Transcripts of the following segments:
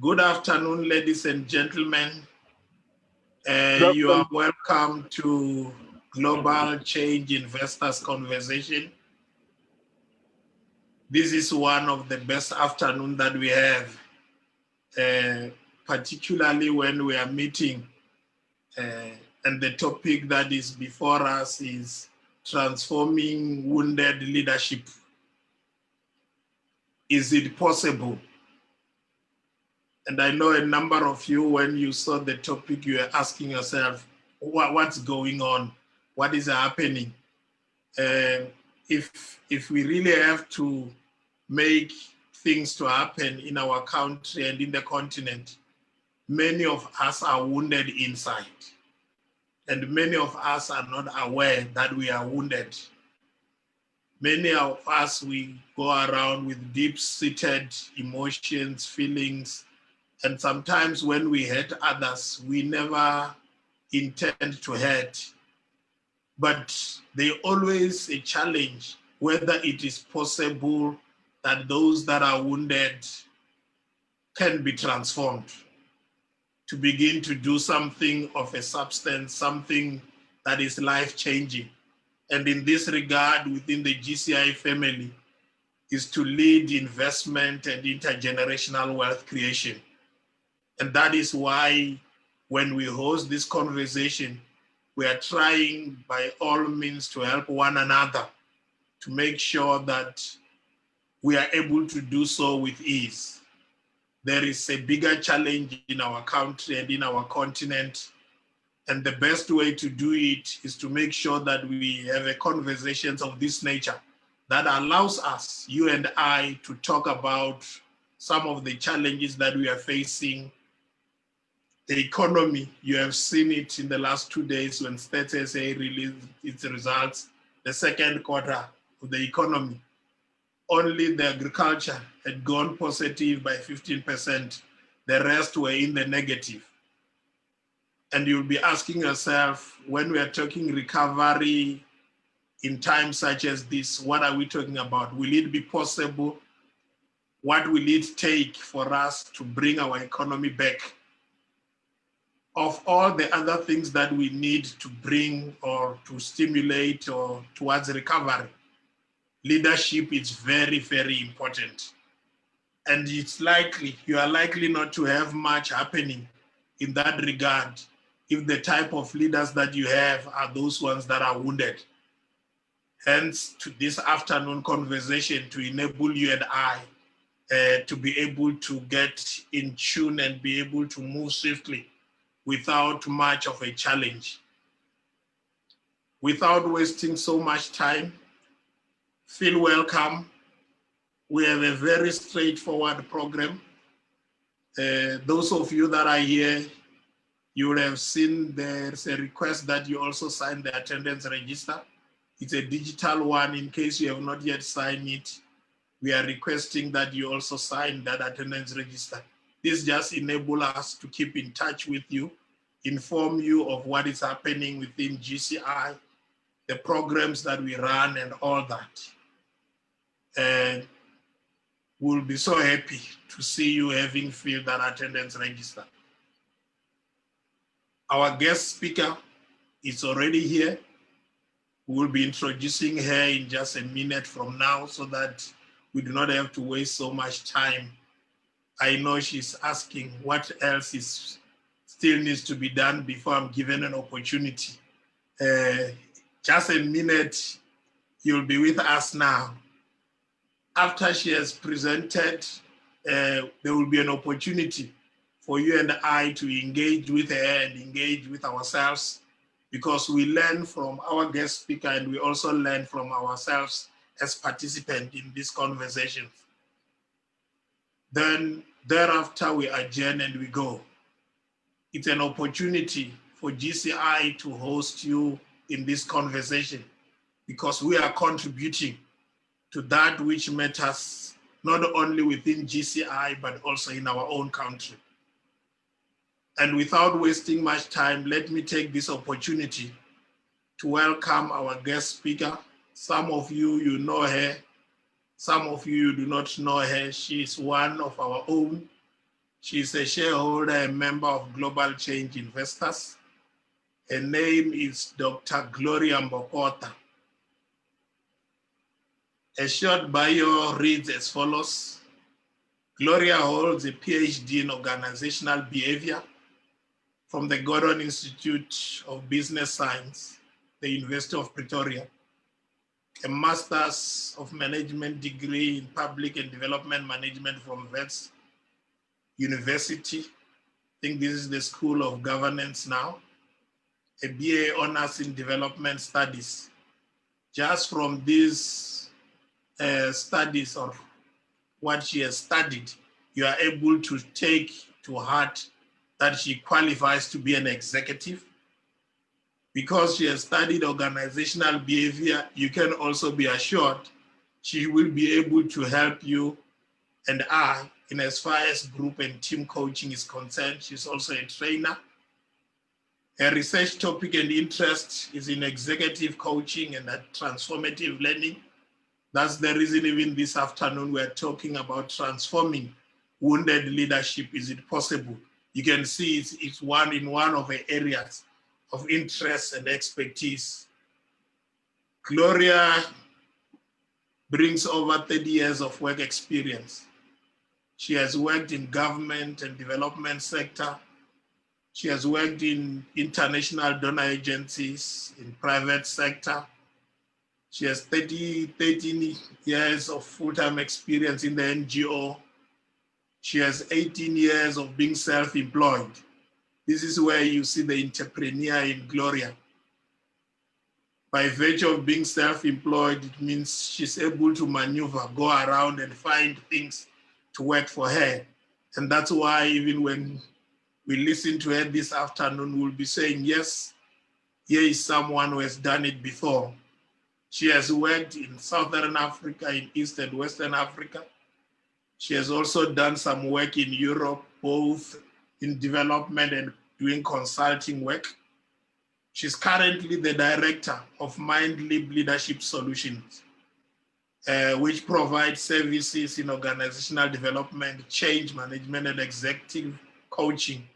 Good afternoon, ladies and gentlemen. Good You afternoon. are welcome to Global Change Investors Conversation. This is one of the best afternoon that we have, particularly when we are meeting. And the topic that is before us is transforming wounded leadership. Is it possible? And I know a number of you, when you saw the topic, you were asking yourself, what's going on? What is happening? If we really have to make things to happen in our country and in the continent, many of us are wounded inside. And many of us are not aware that we are wounded. Many of us, we go around with deep-seated emotions, feelings, and sometimes when we hurt others, we never intend to hurt. But there's always a challenge whether it is possible that those that are wounded can be transformed to begin to do something of a substance, something that is life-changing. And in this regard, within the GCI family, is to lead investment and intergenerational wealth creation. And that is why when we host this conversation, we are trying by all means to help one another to make sure that we are able to do so with ease. There is a bigger challenge in our country and in our continent. And the best way to do it is to make sure that we have a conversations of this nature that allows us, you and I, to talk about some of the challenges that we are facing. The economy, you have seen it in the last 2 days when State SA released its results, the second quarter of the economy. Only the agriculture had gone positive by 15%. The rest were in the negative. And you'll be asking yourself, when we are talking recovery in times such as this, what are we talking about? Will it be possible? What will it take for us to bring our economy back? Of all the other things that we need to bring or to stimulate or towards recovery, leadership is very, very important. And it's likely, you are likely not to have much happening in that regard if the type of leaders that you have are those ones that are wounded. Hence, to this afternoon conversation to enable you and I to be able to get in tune and be able to move swiftly without much of a challenge. Without wasting so much time, feel welcome. We have a very straightforward program. Those of you that are here, you will have seen there's a request that you also sign the attendance register. It's a digital one. In case you have not yet signed it, we are requesting that you also sign that attendance register. This just enables us to keep in touch with you, inform you of what is happening within GCI, the programs that we run and all that. And we'll be so happy to see you having filled that attendance register. Our guest speaker is already here. We'll be introducing her in just a minute from now so that we do not have to waste so much time. I know she's asking what else is still needs to be done before I'm given an opportunity. Just a minute, you'll be with us now. After she has presented, there will be an opportunity for you and I to engage with her and engage with ourselves, because we learn from our guest speaker and we also learn from ourselves as participants in this conversation. Then thereafter we adjourn and we go. It's an opportunity for GCI to host you in this conversation because we are contributing to that which matters not only within GCI, but also in our own country. And without wasting much time, let me take this opportunity to welcome our guest speaker. Some of you, you know her. Some of you do not know her. She is one of our own. She's a shareholder and member of Global Change Investors. Her name is Dr. Gloria Mbokota. A short bio reads as follows. Gloria holds a PhD in organizational behavior from the Gordon Institute of Business Science, the University of Pretoria, a Master's of Management degree in Public and Development Management from Wits University. I think this is the School of Governance now. A BA Honors in Development Studies. Just from these studies or what she has studied, you are able to take to heart that she qualifies to be an executive. Because she has studied organizational behavior, you can also be assured she will be able to help you and I in as far as group and team coaching is concerned. She's also a trainer. Her research topic and interest is in executive coaching and transformative learning. That's the reason even this afternoon we're talking about transforming wounded leadership. Is it possible? You can see it's one of the areas of interest and expertise. Gloria brings over 30 years of work experience. She has worked in government and development sector. She has worked in international donor agencies, in private sector. She has 13 years of full-time experience in the NGO. She has 18 years of being self-employed. This is where you see the entrepreneur in Gloria. By virtue of being self-employed, it means she's able to maneuver, go around and find things to work for her. And that's why even when we listen to her this afternoon, we'll be saying, yes, here is someone who has done it before. She has worked in Southern Africa, in East and Western Africa. She has also done some work in Europe, both in development and doing consulting work. She's currently the director of MindLib Leadership Solutions, which provides services in organizational development, change management, and executive coaching.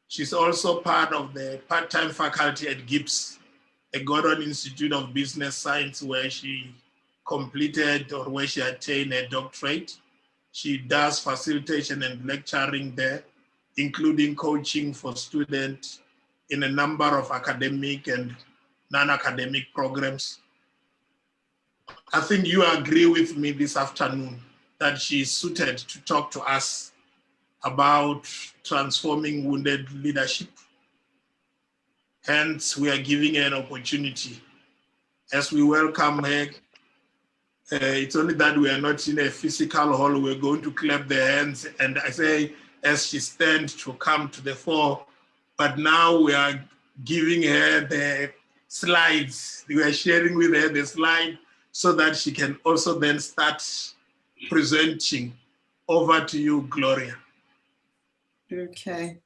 She's also part of the part-time faculty at GIBS, a Gordon Institute of Business Science, where she completed or where she attained a doctorate. She does facilitation and lecturing there, including coaching for students in a number of academic and non-academic programs. I think you agree with me this afternoon that she is suited to talk to us about transforming wounded leadership. Hence, we are giving her an opportunity. As we welcome her, it's only that we are not in a physical hall. We're going to clap the hands, and I say, as she stands to come to the fore, but now we are giving her the slides. We are sharing with her the slide so that she can also then start presenting. Over to you, Gloria. Okay.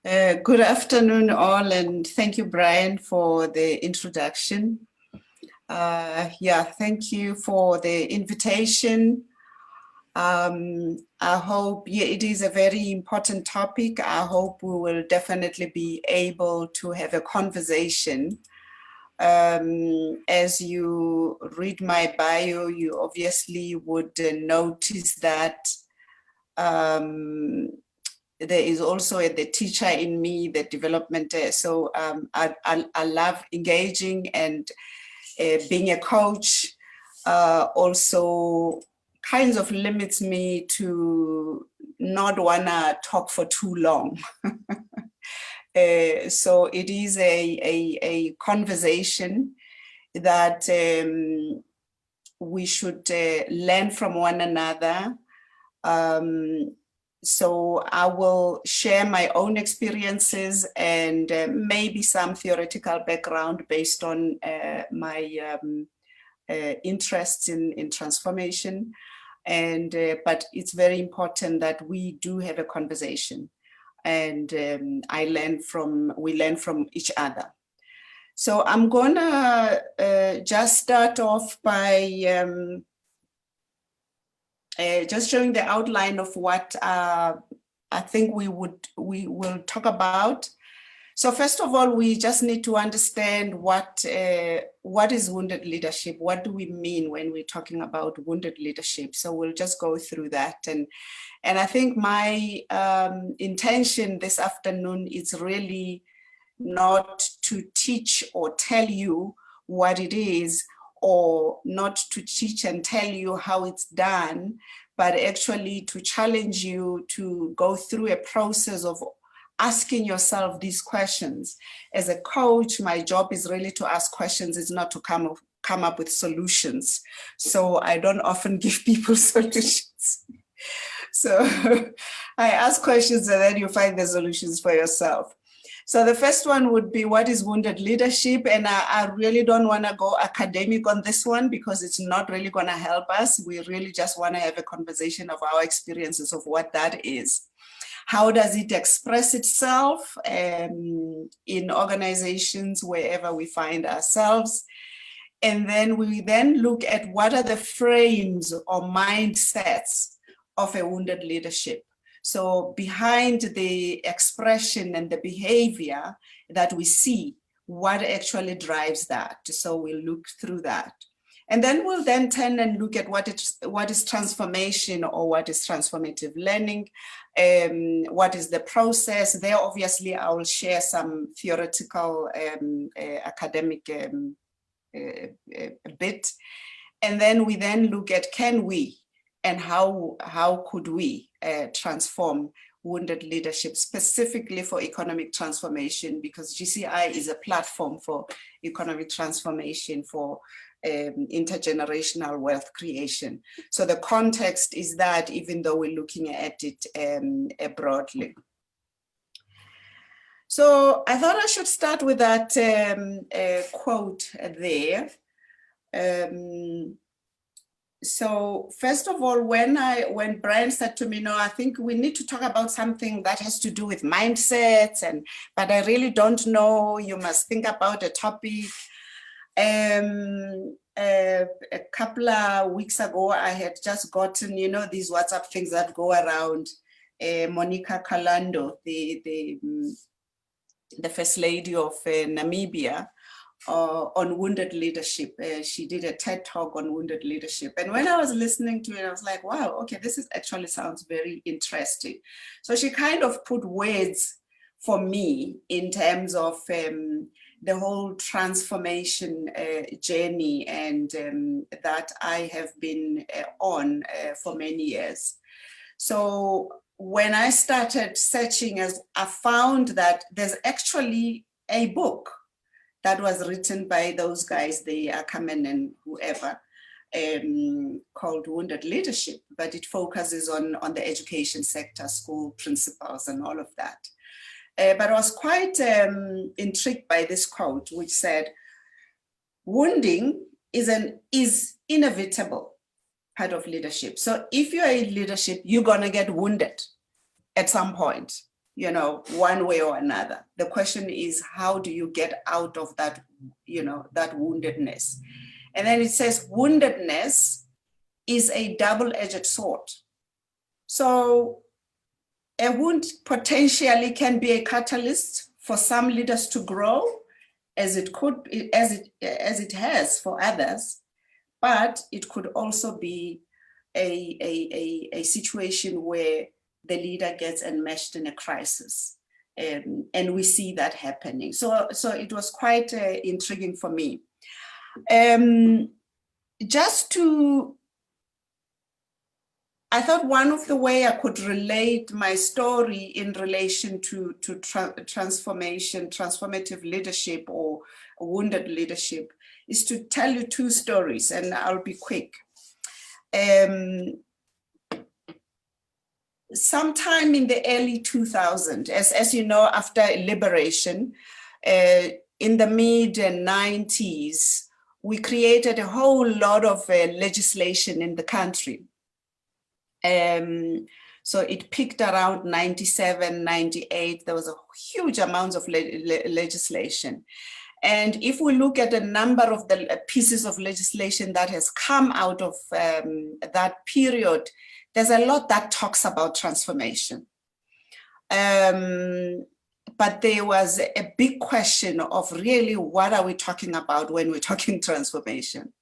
Good afternoon, all, and thank you, Brian, for the introduction. Thank you for the invitation. I hope it is a very important topic. I hope we will definitely be able to have a conversation. As you read my bio, you obviously would notice that there is also the teacher in me, the development. So I love engaging, and being a coach also kinds of limits me to not wanna talk for too long. So it is a conversation that we should learn from one another. So I will share my own experiences and maybe some theoretical background based on my interests in transformation. And but it's very important that we do have a conversation, and we learn from each other. So I'm gonna just start off by just showing the outline of what I think we will talk about. So first of all, we just need to understand what is wounded leadership. What do we mean when we're talking about wounded leadership? So we'll just go through that. And I think my intention this afternoon is really not to teach or tell you what it is, or not to teach and tell you how it's done, but actually to challenge you to go through a process of asking yourself these questions. As a coach, my job is really to ask questions, it's not to come up with solutions. So I don't often give people solutions. So I ask questions and then you find the solutions for yourself. So the first one would be, what is wounded leadership? And I really don't want to go academic on this one because it's not really going to help us. We really just want to have a conversation of our experiences of what that is. How does it express itself in organizations, wherever we find ourselves? And then we then look at what are the frames or mindsets of a wounded leadership. So behind the expression and the behavior that we see, what actually drives that? So we'll look through that. And then we'll then turn and look at what is transformation, or what is transformative learning, what is the process. There, obviously, I will share some theoretical academic bit. And then we then look at, can we and how could we transform wounded leadership, specifically for economic transformation, because GCI is a platform for economic transformation, for intergenerational wealth creation. So the context is that, even though we're looking at it broadly. So I thought I should start with that quote there. So first of all, when Brian said to me, no, I think we need to talk about something that has to do with mindsets, but I really don't know, you must think about a topic. A couple of weeks ago, I had just gotten, these WhatsApp things that go around. Monica Kalando, the First Lady of Namibia, on wounded leadership. She did a TED talk on wounded leadership. And when I was listening to it, I was like, wow, okay, this actually sounds very interesting. So she kind of put words for me in terms of the whole transformation journey, and that I have been on for many years. So when I started searching, I found that there's actually a book that was written by those guys, the Ackerman and whoever, called Wounded Leadership, but it focuses on the education sector, school principals and all of that. But I was quite intrigued by this quote, which said, wounding is inevitable part of leadership. So if you're in leadership, you're gonna get wounded at some point, one way or another. The question is, how do you get out of that, that woundedness? And then it says, woundedness is a double-edged sword. So a wound potentially can be a catalyst for some leaders to grow, as it has for others, but it could also be a situation where the leader gets enmeshed in a crisis, and we see that happening. So it was quite intriguing for me. I thought one of the way I could relate my story in relation to transformation, transformative leadership, or wounded leadership, is to tell you two stories, and I'll be quick. Sometime in the early 2000s, as you know, after liberation, in the mid-90s, we created a whole lot of legislation in the country. So it peaked around 97, 98. There was a huge amount of legislation. And if we look at a number of the pieces of legislation that has come out of that period, there's a lot that talks about transformation. But there was a big question of really what are we talking about when we're talking transformation?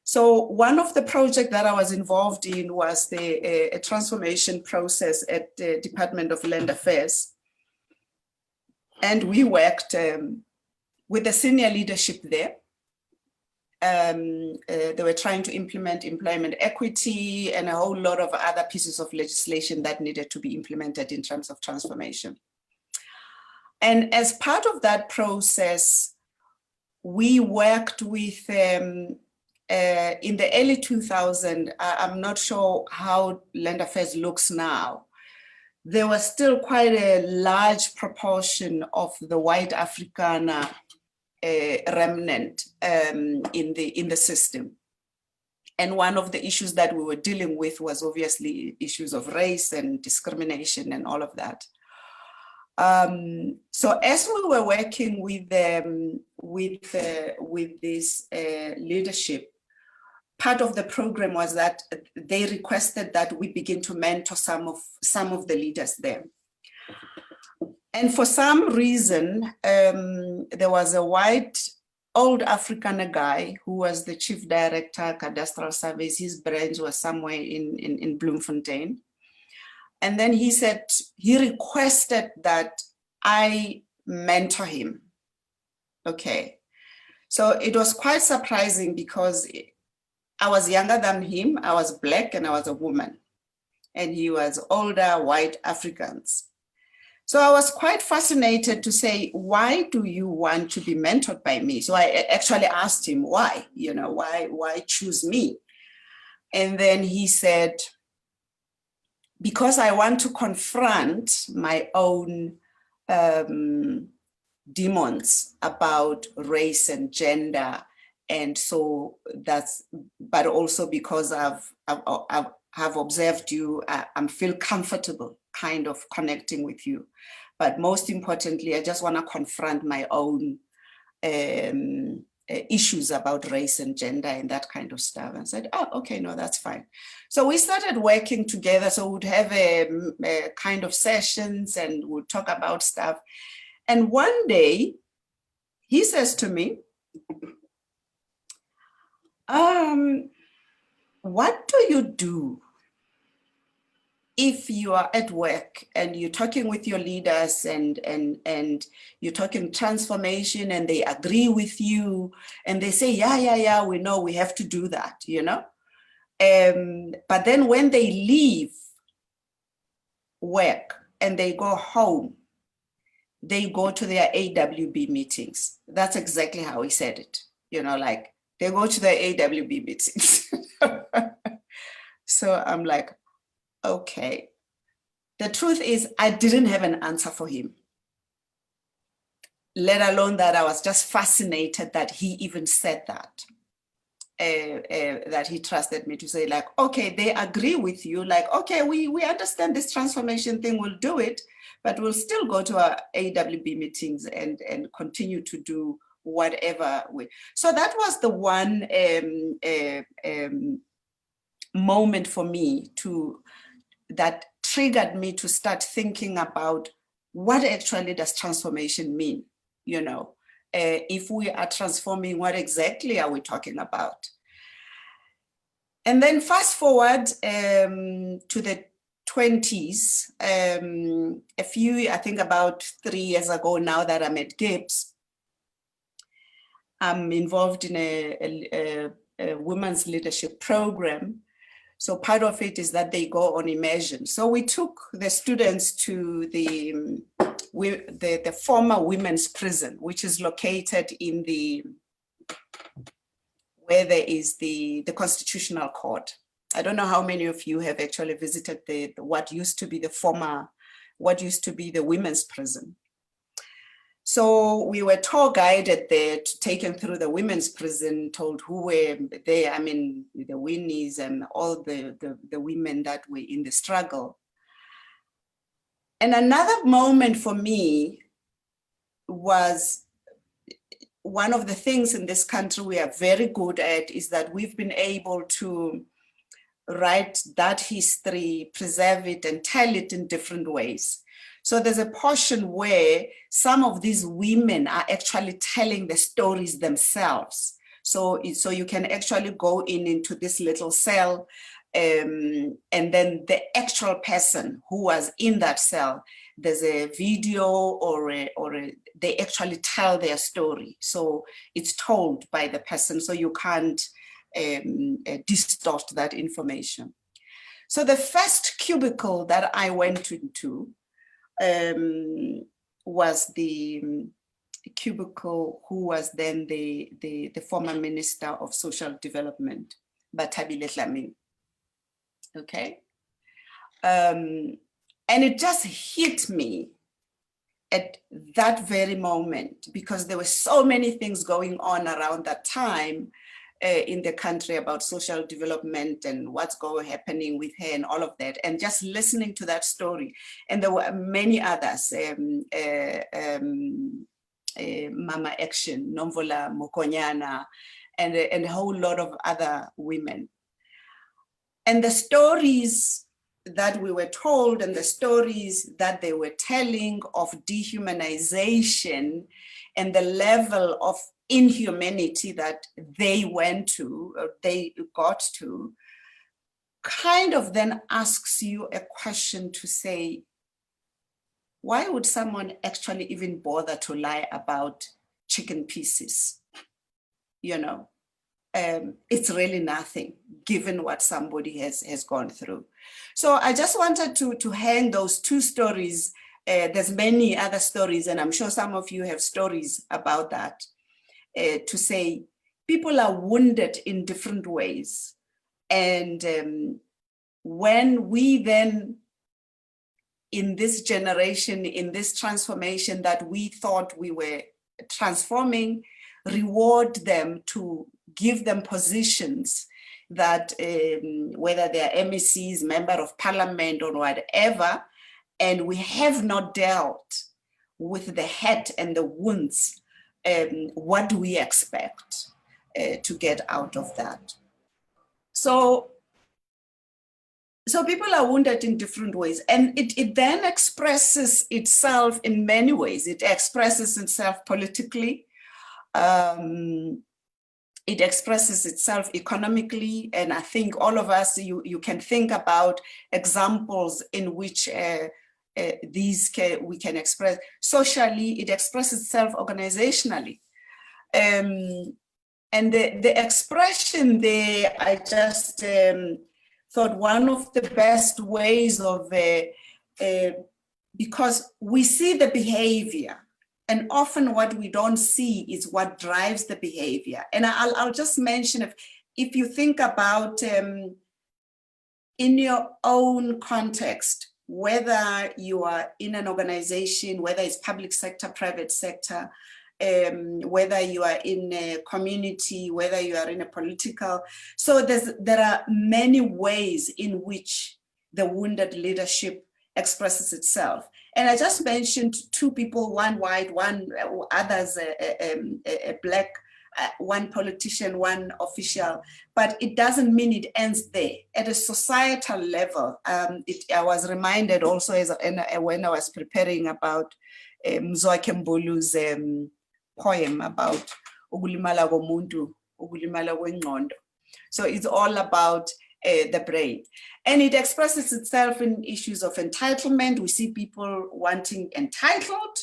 So one of the projects that I was involved in was a transformation process at the Department of Land Affairs. And we worked with the senior leadership there. They were trying to implement employment equity and a whole lot of other pieces of legislation that needed to be implemented in terms of transformation. And as part of that process, we worked with, in the early 2000s, I'm not sure how Land Affairs looks now, there was still quite a large proportion of the white Afrikaner remnant in the system. And one of the issues that we were dealing with was obviously issues of race and discrimination and all of that. So as we were working with this leadership, part of the program was that they requested that we begin to mentor some of the leaders there. And for some reason, there was a white old Afrikaner guy who was the chief director, cadastral surveys. His branch was somewhere in Bloemfontein. And then he said, he requested that I mentor him. Okay. So it was quite surprising because I was younger than him. I was Black and I was a woman. And he was older, white Africans. So I was quite fascinated to say, why do you want to be mentored by me? So I actually asked him, why? You know, why choose me? And then he said, because I want to confront my own demons about race and gender. And so that's, but also because I've observed you, I feel comfortable kind of connecting with you. But most importantly, I just want to confront my own issues about race and gender and that kind of stuff. And I said, oh, okay, no, that's fine. So we started working together. So we'd have a kind of sessions and we'd talk about stuff. And one day he says to me, what do you do if you are at work and you're talking with your leaders and you're talking transformation and they agree with you and they say, yeah, we know we have to do that, you know? But then when they leave work and they go home, they go to their AWB meetings. That's exactly how he said it. You know, like they go to their AWB meetings. So I'm like, okay. The truth is I didn't have an answer for him, let alone that I was just fascinated that he even said that, that he trusted me to say like, okay, they agree with you. Like, okay, we understand this transformation thing, we'll do it, but we'll still go to our AWB meetings and continue to do whatever we. So that was the one moment for me that triggered me to start thinking about what actually does transformation mean? You know, if we are transforming, what exactly are we talking about? And then fast forward to the 20s, I think about 3 years ago now that I'm at Gibbs, I'm involved in a women's leadership program. So part of it is that they go on immersion. So we took the students to the former women's prison, which is located in where there is the Constitutional Court. I don't know how many of you have actually visited what used to be the women's prison. So we were tour guided there, taken through the women's prison, told who were there, I mean, the Winnies and all the women that were in the struggle. And another moment for me was one of the things in this country we are very good at is that we've been able to write that history, preserve it, and tell it in different ways. So there's a portion where some of these women are actually telling the stories themselves. So you can actually go into this little cell, and then the actual person who was in that cell, there's a video or they actually tell their story. So it's told by the person, so you can't distort that information. So the first cubicle that I went into was the cubicle who was then the former Minister of Social Development, Bathabile Dlamini. Okay. And it just hit me at that very moment, because there were so many things going on around that time in the country about social development and what's happening with her and all of that. And just listening to that story. And there were many others, Mama Action, Nomvola Mokonyana, and a whole lot of other women. And the stories that we were told and the stories that they were telling of dehumanization and the level of inhumanity that they went to, or they got to, kind of then asks you a question to say, why would someone actually even bother to lie about chicken pieces? You know, it's really nothing given what somebody has gone through. So I just wanted to hang those two stories. There's many other stories, and I'm sure some of you have stories about that, to say people are wounded in different ways. And when we then, in this generation, in this transformation that we thought we were transforming, reward them, to give them positions that whether they are MECs, member of parliament or whatever, and we have not dealt with the hurt and the wounds, what do we expect to get out of that? So people are wounded in different ways, and it then expresses itself in many ways. It expresses itself politically. It expresses itself economically, and I think all of us, you can think about examples in which we can express. Socially, it expresses itself organizationally. And the expression there, I just thought one of the best ways of, because we see the behavior, and often what we don't see is what drives the behavior. And I'll just mention, if you think about in your own context, whether you are in an organization, whether it's public sector, private sector, whether you are in a community, whether you are in a political, so there are many ways in which the wounded leadership expresses itself. And I just mentioned two people, one white, one others a black, one politician, one official, but it doesn't mean it ends there. At a societal level, I was reminded also when I was preparing about Mzwakhe Mbulu's poem about ukulimala komuntu, ukulimala kwengqondo. So it's all about the brain. And it expresses itself in issues of entitlement. We see people wanting entitled.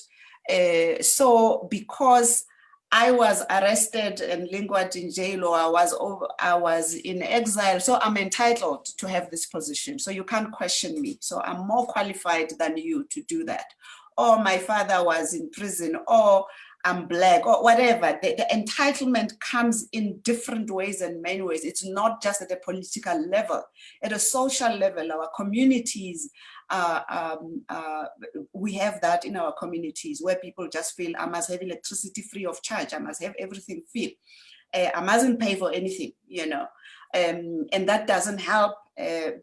So because I was arrested and lingered in jail, or I was in exile, so I'm entitled to have this position. So you can't question me. So I'm more qualified than you to do that. Or my father was in prison, or I'm black, or whatever. The entitlement comes in different ways and many ways. It's not just at a political level. At a social level, our communities, we have that in our communities where people just feel, I must have electricity free of charge. I must have everything free. I mustn't pay for anything, you know. And that doesn't help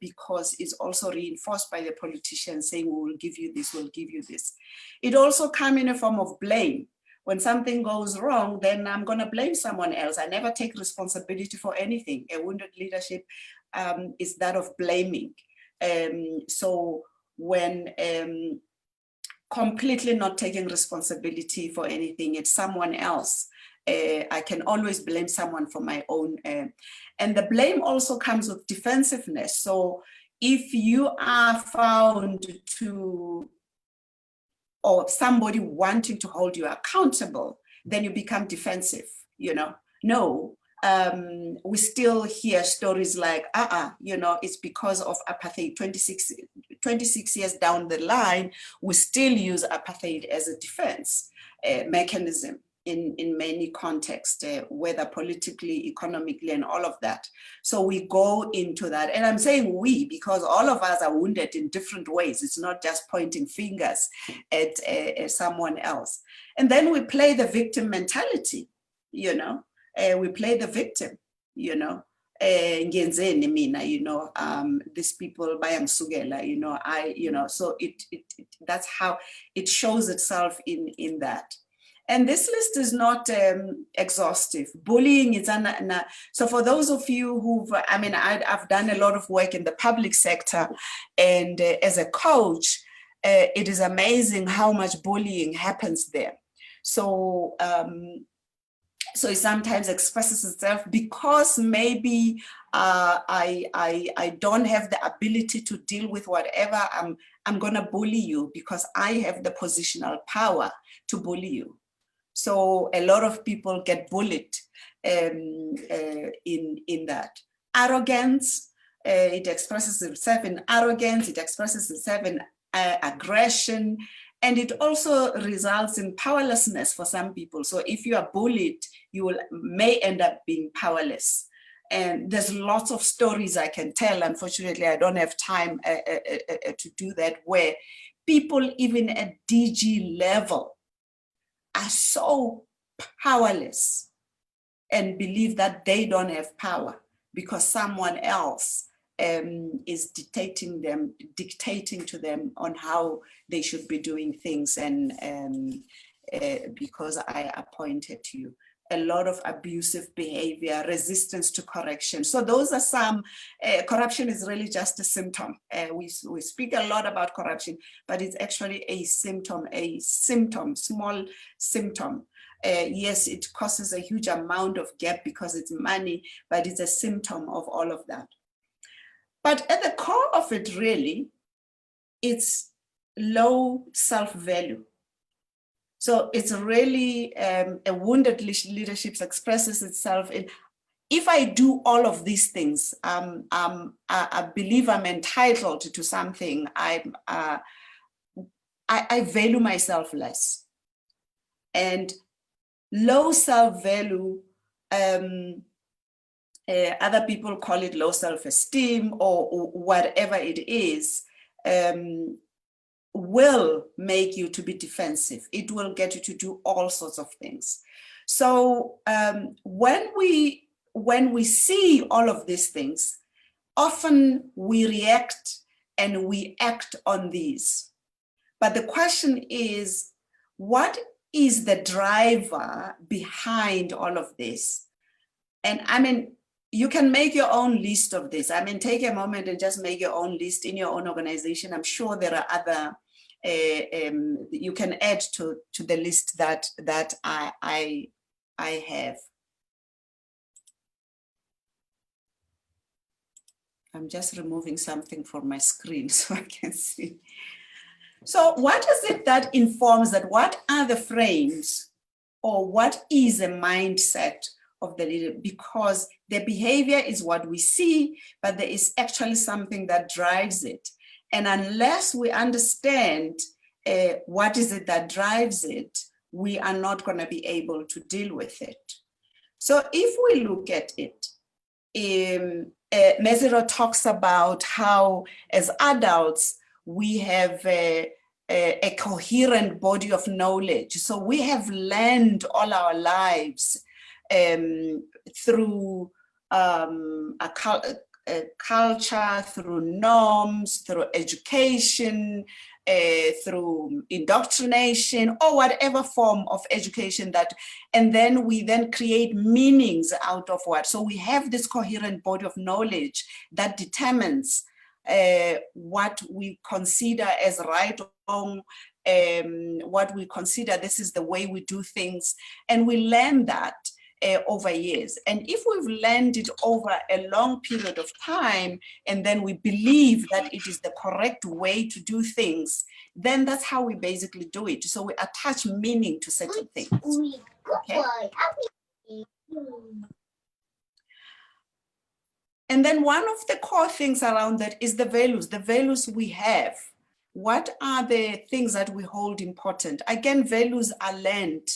because it's also reinforced by the politicians saying, we will give you this, we'll give you this. It also comes in a form of blame. When something goes wrong, then I'm going to blame someone else. I never take responsibility for anything. A wounded leadership is that of blaming. So when completely not taking responsibility for anything, it's someone else. I can always blame someone for my own. And the blame also comes with defensiveness. So if you are found to, or somebody wanting to hold you accountable, then you become defensive, you know. No, we still hear stories like, it's because of apartheid. 26 years down the line, we still use apartheid as a defense mechanism in many contexts, whether politically, economically, and all of that. So we go into that. And I'm saying we, because all of us are wounded in different ways. It's not just pointing fingers at someone else. And then we play the victim mentality, you know. We play the victim, you know. These people bayang'sukela, so it that's how it shows itself in that. And this list is not exhaustive. Bullying is so for those of you who've, I've done a lot of work in the public sector, and as a coach, it is amazing how much bullying happens there. So so it sometimes expresses itself because maybe I don't have the ability to deal with whatever. I'm gonna bully you because I have the positional power to bully you. So a lot of people get bullied in that. Arrogance, it expresses itself in arrogance, it expresses itself in aggression, and it also results in powerlessness for some people. So if you are bullied, you may end up being powerless. And there's lots of stories I can tell. Unfortunately, I don't have time to do that, where people even at DG level are so powerless and believe that they don't have power because someone else is dictating to them on how they should be doing things, and because I appointed you. A lot of abusive behavior, resistance to correction. So those are some, corruption is really just a symptom. We speak a lot about corruption, but it's actually a symptom, small symptom. Yes, it causes a huge amount of gap because it's money, but it's a symptom of all of that. But at the core of it, really, it's low self-value. So it's really a wounded leadership expresses itself in, if I do all of these things, I believe I'm entitled to something, I value myself less. And low self-value, other people call it low self-esteem or whatever it is, will make you to be defensive. It will get you to do all sorts of things. So when we see all of these things, often we react and we act on these. But the question is, what is the driver behind all of this? And you can make your own list of this. Take a moment and just make your own list in your own organization. I'm sure there are other, you can add to the list that I have. I'm just removing something from my screen so I can see. So what is it that informs that? What are the frames, or what is a mindset of the leader? Because the behavior is what we see, but there is actually something that drives it. And unless we understand what is it that drives it, we are not going to be able to deal with it. So if we look at it, Mesero talks about how as adults, we have a coherent body of knowledge. So we have learned all our lives through culture, through norms, through education, through indoctrination, or whatever form of education that, and then we then create meanings out of what. So we have this coherent body of knowledge that determines what we consider as right or wrong, what we consider this is the way we do things, and we learn that over years. And if we've learned it over a long period of time, and then we believe that it is the correct way to do things, then that's how we basically do it. So we attach meaning to certain things. Okay? And then one of the core things around that is the values we have. What are the things that we hold important? Again, values are learned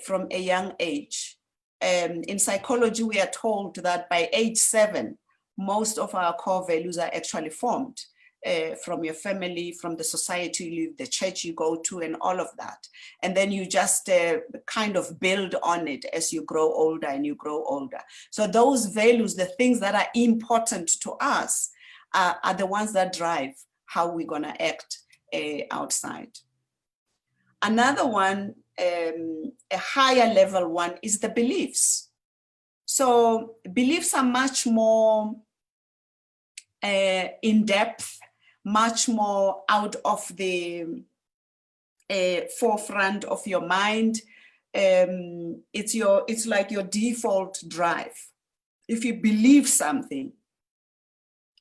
from a young age. In psychology, we are told that by age 7, most of our core values are actually formed from your family, from the society you live, the church you go to, and all of that. And then you just kind of build on it as you grow older and you grow older. So those values, the things that are important to us, are the ones that drive how we're gonna act outside. Another one, a higher level one, is the beliefs. So beliefs are much more in depth, much more out of the forefront of your mind. It's like your default drive. If you believe something,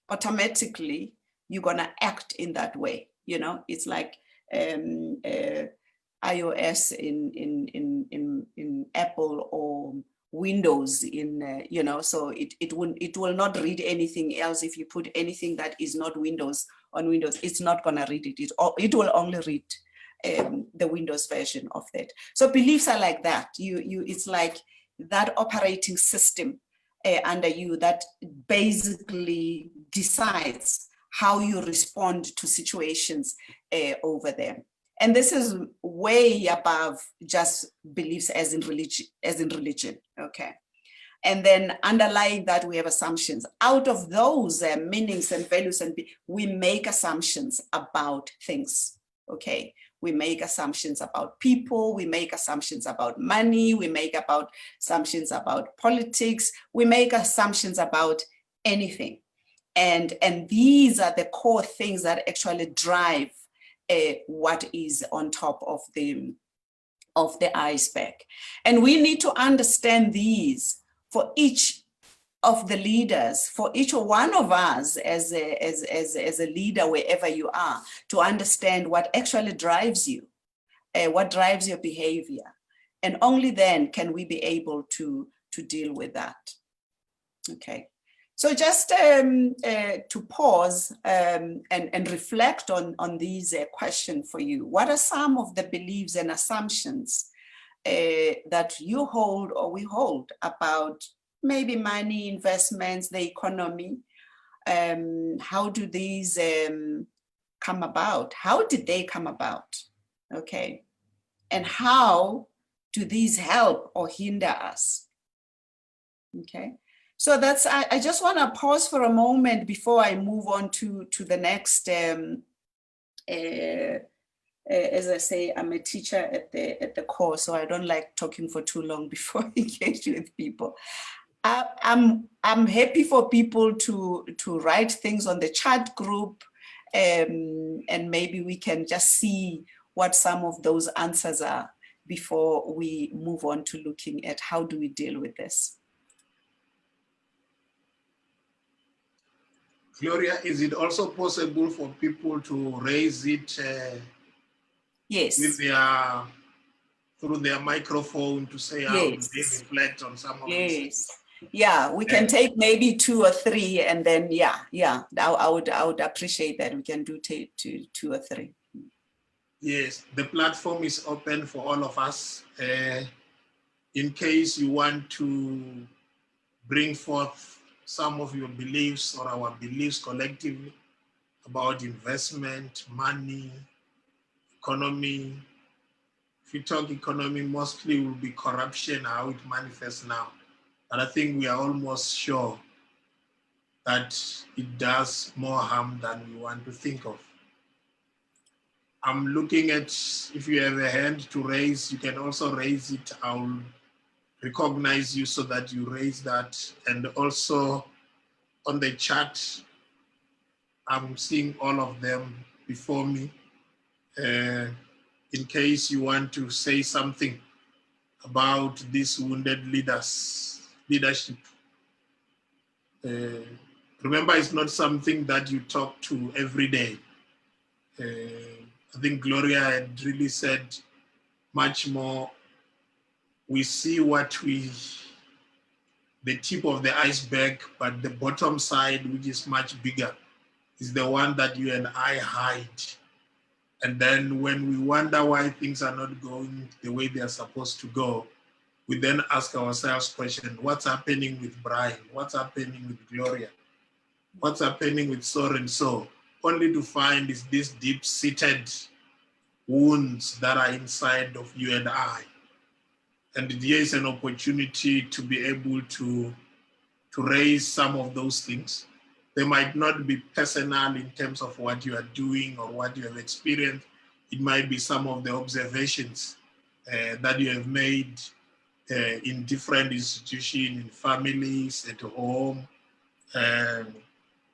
automatically you're gonna act in that way. You know, it's like iOS in Apple, or Windows in you know, so it will not read anything else. If you put anything that is not Windows on Windows, it's not gonna read it. It will only read the Windows version of that. So beliefs are like that. It's like that operating system under you that basically decides how you respond to situations over there. And this is way above just beliefs as in religion, okay? And then underlying that, we have assumptions. Out of those meanings and values, and we make assumptions about things, okay? We make assumptions about people, we make assumptions about money, we make assumptions about politics, we make assumptions about anything. And these are the core things that actually drive what is on top of the iceberg. And we need to understand these for each of the leaders, for each one of us as a leader, wherever you are, to understand what actually drives you, what drives your behavior. And only then can we be able to deal with that. Okay. So just to pause and reflect on these questions for you. What are some of the beliefs and assumptions that you hold or we hold about maybe money, investments, the economy? How do these come about? How did they come about? Okay. And how do these help or hinder us? Okay. So that's, I just want to pause for a moment before I move on to the next. As I say, I'm a teacher at the core, so I don't like talking for too long before I engage with people. I'm happy for people to write things on the chat group, and maybe we can just see what some of those answers are before we move on to looking at how do we deal with this. Gloria, is it also possible for people to raise it Yes. with through their microphone to say how do they reflect on some of these? Yes. Yeah, we can take maybe 2 or 3, and then yeah, I would appreciate that. We can do 2 or 3. Yes, the platform is open for all of us. In case you want to bring forth some of your beliefs or our beliefs collectively about investment, money, economy. If you talk economy, mostly will be corruption, how it manifests now. But I think we are almost sure that it does more harm than we want to think of. I'm looking at, if you have a hand to raise, you can also raise it. I'll recognize you so that you raise that. And also on the chat, I'm seeing all of them before me. In case you want to say something about this wounded leadership. Remember, it's not something that you talk to every day. I think Gloria had really said much more. We see the tip of the iceberg, but the bottom side, which is much bigger, is the one that you and I hide. And then when we wonder why things are not going the way they are supposed to go, we then ask ourselves question, what's happening with Brian? What's happening with Gloria? What's happening with so and so? Only to find is these deep-seated wounds that are inside of you and I. And there is an opportunity to be able to raise some of those things. They might not be personal in terms of what you are doing or what you have experienced. It might be some of the observations that you have made in different institutions, in families, at home,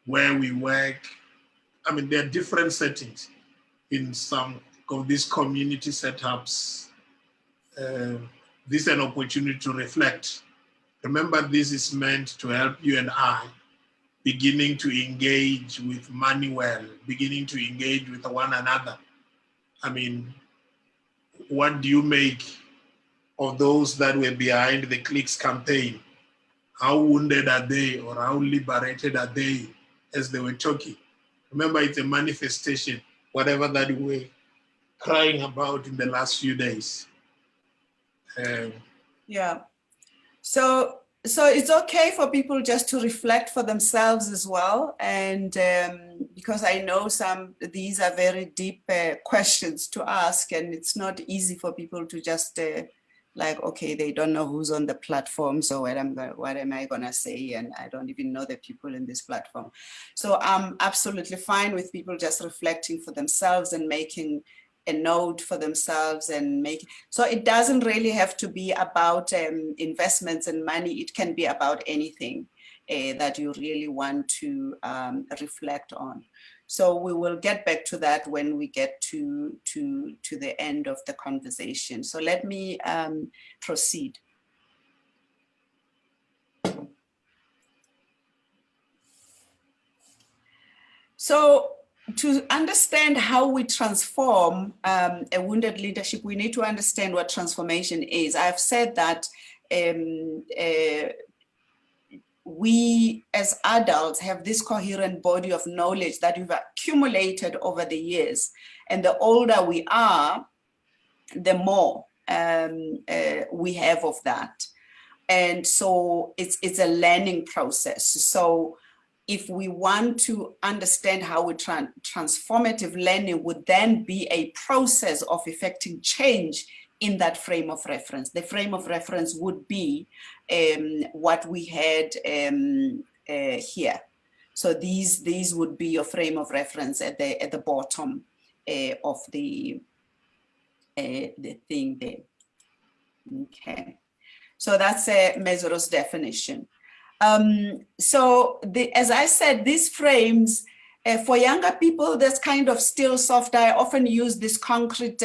where we work. I mean, there are different settings in some of these community setups. This is an opportunity to reflect. Remember, this is meant to help you and I beginning to engage with money well, beginning to engage with one another. I mean, what do you make of those that were behind the Clicks campaign? How wounded are they, or how liberated are they as they were talking? Remember, it's a manifestation, whatever that we were crying about in the last few days. Yeah. So it's okay for people just to reflect for themselves as well. And because I know these are very deep questions to ask, and it's not easy for people to just like, okay, they don't know who's on the platform, so what am I gonna say? And I don't even know the people in this platform. So I'm absolutely fine with people just reflecting for themselves and making a note for themselves and make, so it doesn't really have to be about investments and money. It can be about anything that you really want to reflect on. So we will get back to that when we get to the end of the conversation. So let me proceed. So to understand how we transform a wounded leadership, we need to understand what transformation is. I've said that we as adults have this coherent body of knowledge that we've accumulated over the years. And the older we are, the more we have of that. And so it's a learning process. So if we want to understand how we transformative learning would then be a process of effecting change in that frame of reference. The frame of reference would be what we had here. So these would be your frame of reference at the bottom of the thing there. Okay, so that's Mesereau's definition. So as I said, these frames, for younger people, that's kind of still soft. I often use this concrete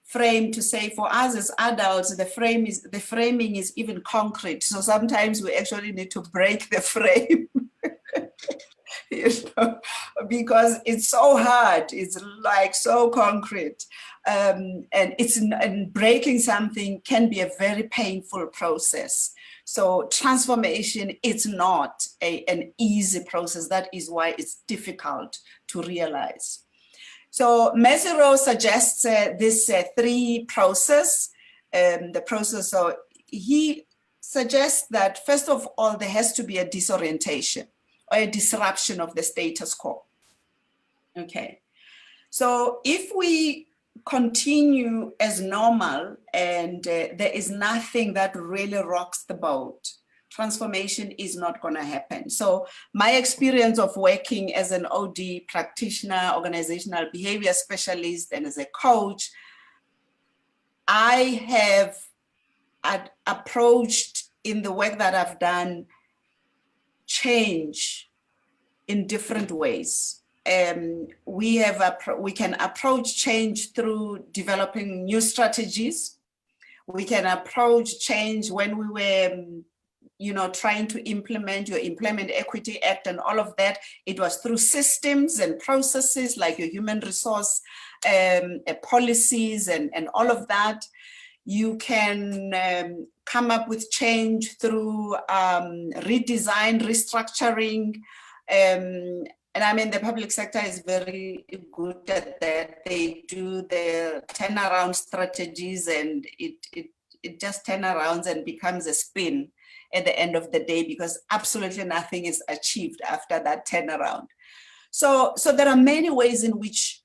frame to say, for us as adults, the framing is even concrete. So sometimes we actually need to break the frame, you know, because it's so hard. It's like so concrete. And breaking something can be a very painful process. So transformation, it's not an easy process. That is why it's difficult to realize. So Mesereau suggests this three process, the process. So he suggests that first of all, there has to be a disorientation or a disruption of the status quo. Okay, so if we continue as normal and there is nothing that really rocks the boat, transformation is not going to happen. So my experience of working as an OD practitioner, organizational behavior specialist, and as a coach, I have approached in the work that I've done change in different ways. We can approach change through developing new strategies. We can approach change when we were, trying to implement your Employment Equity Act and all of that. It was through systems and processes like your human resource policies and all of that. You can come up with change through redesign, restructuring. And I mean, the public sector is very good at that. They do their turnaround strategies, and it just turns around and becomes a spin at the end of the day, because absolutely nothing is achieved after that turnaround. So there are many ways in which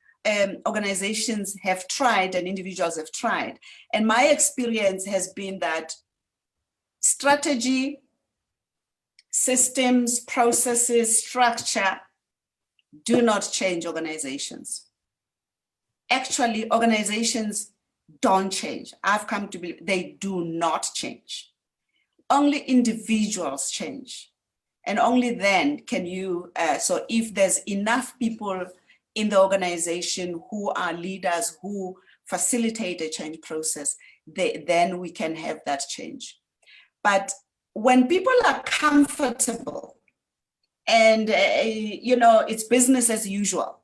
organizations have tried and individuals have tried. And my experience has been that strategy, systems, processes, structure do not change organizations. Actually, organizations don't change. I've come to believe they do not change. Only individuals change. And only then can you, so if there's enough people in the organization who are leaders, who facilitate a change process, then we can have that change. But when people are comfortable and, it's business as usual,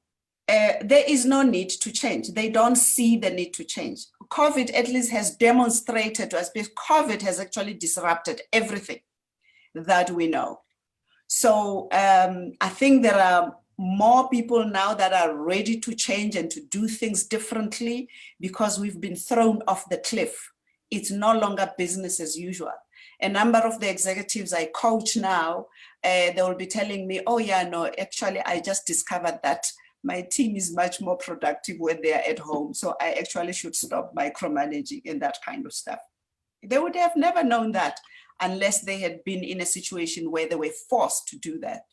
there is no need to change. They don't see the need to change. COVID at least has demonstrated to us, because COVID has actually disrupted everything that we know. So I think there are more people now that are ready to change and to do things differently, because we've been thrown off the cliff. It's no longer business as usual. A number of the executives I coach now, they will be telling me, oh yeah, no, actually, I just discovered that my team is much more productive when they are at home. So I actually should stop micromanaging and that kind of stuff. They would have never known that unless they had been in a situation where they were forced to do that.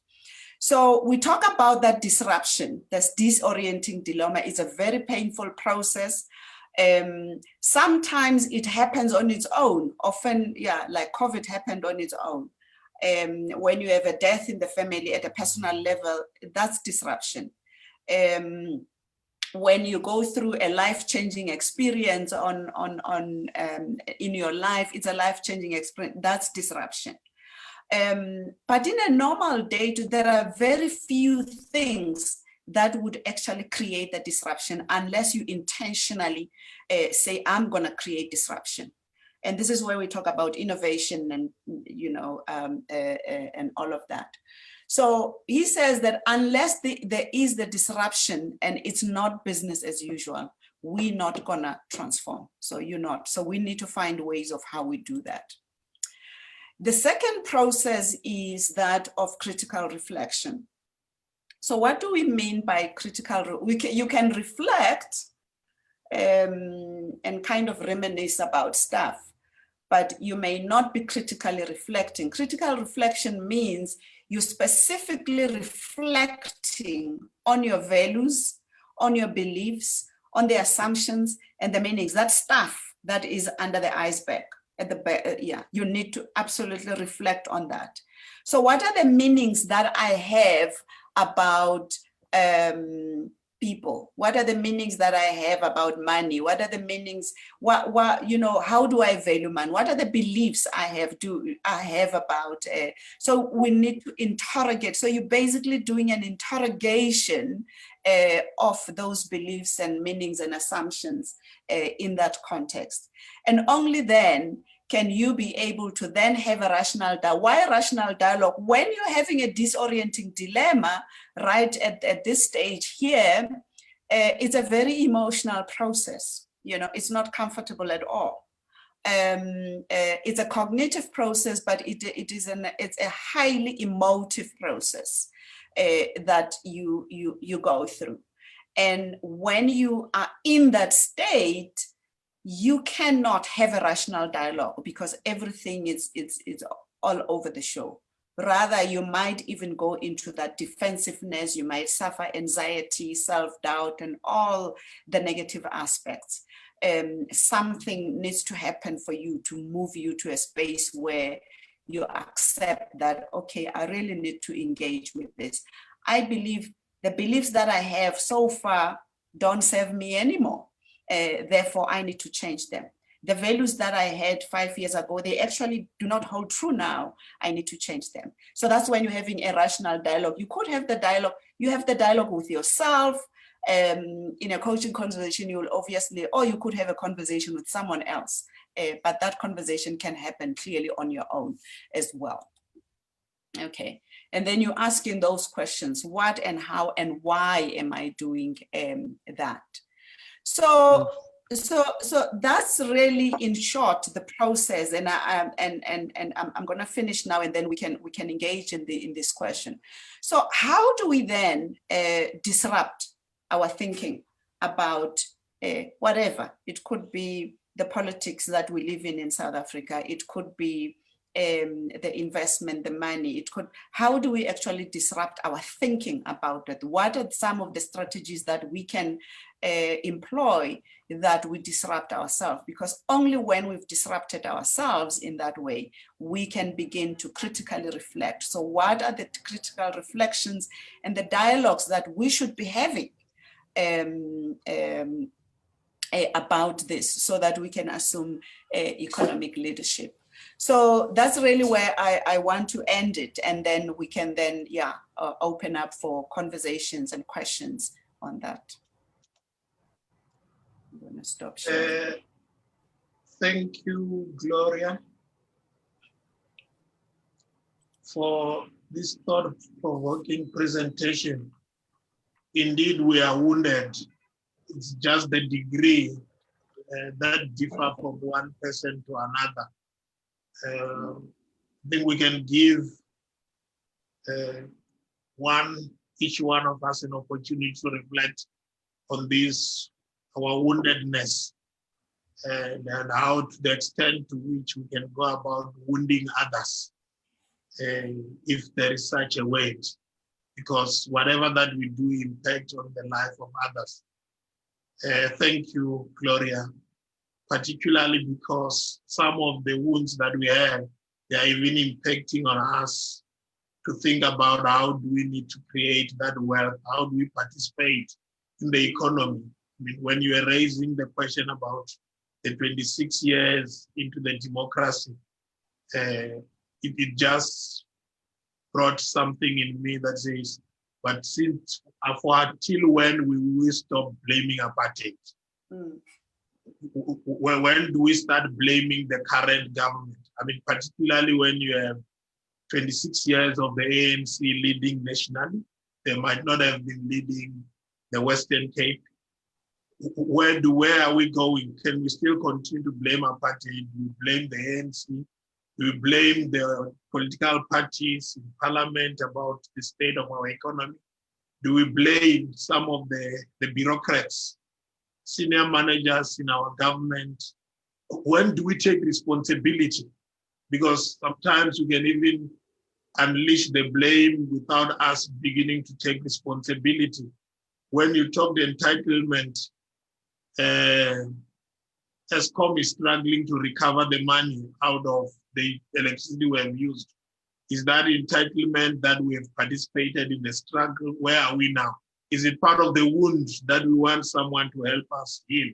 So we talk about that disruption, this disorienting dilemma. It's a very painful process. Sometimes it happens on its own. Often, like COVID happened on its own. When you have a death in the family at a personal level, that's disruption. When you go through a life-changing experience in your life, it's a life-changing experience, that's disruption. But in a normal day, there are very few things that would actually create the disruption unless you intentionally say, I'm going to create disruption. And this is where we talk about innovation and, and all of that. So he says that unless there is the disruption and it's not business as usual, we're not going to transform. So you're not. So we need to find ways of how we do that. The second process is that of critical reflection. So what do we mean by critical? You can reflect and kind of reminisce about stuff, but you may not be critically reflecting. Critical reflection means you specifically reflecting on your values, on your beliefs, on the assumptions and the meanings, that stuff that is under the iceberg. You need to absolutely reflect on that. So what are the meanings that I have about people? What are the meanings that I have about money? What are the meanings, how do I value money? What are the beliefs I have about, so we need to interrogate. So you're basically doing an interrogation of those beliefs and meanings and assumptions in that context. And only then can you be able to then have a rational dialogue. Why a rational dialogue? When you're having a disorienting dilemma, right at this stage here, it's a very emotional process. It's not comfortable at all. It's a cognitive process, but it's a highly emotive process that you go through. And when you are in that state, you cannot have a rational dialogue because everything is all over the show. Rather, you might even go into that defensiveness, you might suffer anxiety, self-doubt, and all the negative aspects. Something needs to happen for you to move you to a space where you accept that, okay, I really need to engage with this. I believe the beliefs that I have so far don't serve me anymore. Therefore, I need to change them. The values that I had 5 years ago, they actually do not hold true now. I need to change them. So that's when you're having a rational dialogue. You could have the dialogue, you have the dialogue with yourself. In a coaching conversation, you'll obviously, or you could have a conversation with someone else, but that conversation can happen clearly on your own as well. Okay, and then you're asking those questions, what and how and why am I doing that? So that's really, in short, the process. And I'm going to finish now, and then we can engage in this question. So how do we then disrupt our thinking about whatever? It could be the politics that we live in South Africa. It could be the investment, the money. It could. How do we actually disrupt our thinking about it? What are some of the strategies that we can employ that we disrupt ourselves? Because only when we've disrupted ourselves in that way, we can begin to critically reflect. So what are the critical reflections and the dialogues that we should be having about this, so that we can assume economic leadership? So that's really where I want to end it, and then we can then open up for conversations and questions on that. I'm going to stop sharing. Thank you, Gloria, for this thought-provoking presentation. Indeed, we are wounded. It's just the degree that differ from one person to another. I think we can give each one of us an opportunity to reflect on this, our woundedness, and how, to the extent to which we can go about wounding others, if there is such a weight, because whatever that we do impacts on the life of others. Thank you, Gloria, particularly because some of the wounds that we have, they are even impacting on us to think about how do we need to create that wealth, how do we participate in the economy. I mean, when you are raising the question about the 26 years into the democracy, it just brought something in me that says, but since until when will we stop blaming apartheid? When do we start blaming the current government? I mean, particularly when you have 26 years of the ANC leading nationally, they might not have been leading the Western Cape. Where are we going? Can we still continue to blame apartheid? Do we blame the ANC? Do we blame the political parties in parliament about the state of our economy? Do we blame some of the bureaucrats, senior managers in our government? When do we take responsibility? Because sometimes we can even unleash the blame without us beginning to take responsibility. When you talk the entitlement, ESCOM is struggling to recover the money out of the electricity we have used. Is that entitlement that we have participated in the struggle? Where are we now? Is it part of the wound that we want someone to help us heal?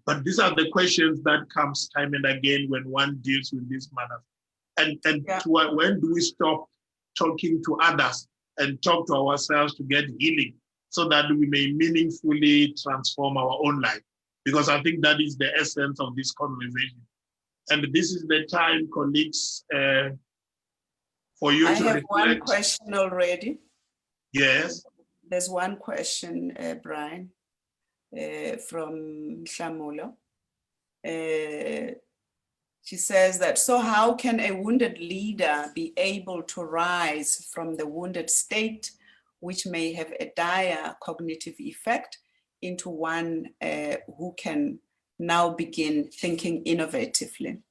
But these are the questions that comes time and again when one deals with these matters. When do we stop talking to others and talk to ourselves to get healing so that we may meaningfully transform our own life? Because I think that is the essence of this conversation. And this is the time, colleagues, for you to reflect. I have one question already. Yes. There's one question, Brian, from Shamulo. She says that, so how can a wounded leader be able to rise from the wounded state, which may have a dire cognitive effect, into one who can now begin thinking innovatively?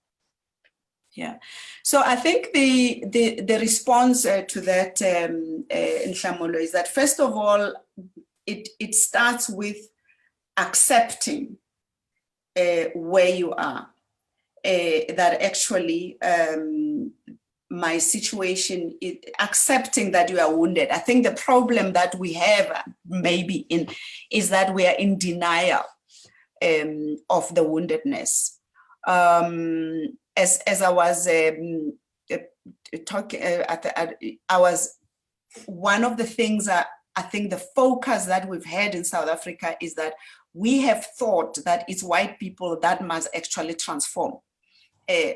Yeah. So I think the response to that, Nshamolo, is that first of all, it starts with accepting where you are. That actually my situation, accepting that you are wounded. I think the problem that we have maybe is that we are in denial of the woundedness. As I was talking, I was, one of the things that I think the focus that we've had in South Africa is that we have thought that it's white people that must actually transform.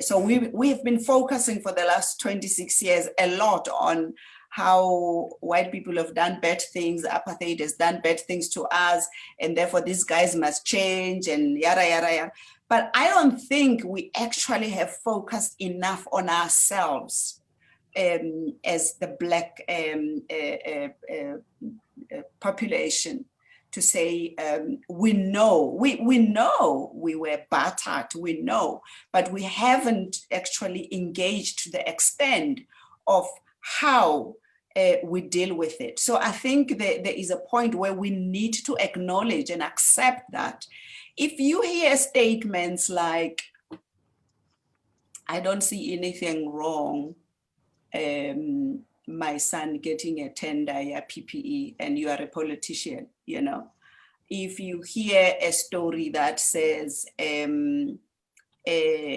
So we have been focusing for the last 26 years a lot on how white people have done bad things, apartheid has done bad things to us, and therefore these guys must change and yada, yada, yada. But I don't think we actually have focused enough on ourselves as the Black population, to say we know we were battered, we know, but we haven't actually engaged to the extent of how we deal with it. So I think that there is a point where we need to acknowledge and accept that. If you hear statements like, I don't see anything wrong, my son getting a tender PPE, and you are a politician, you know. If you hear a story that says,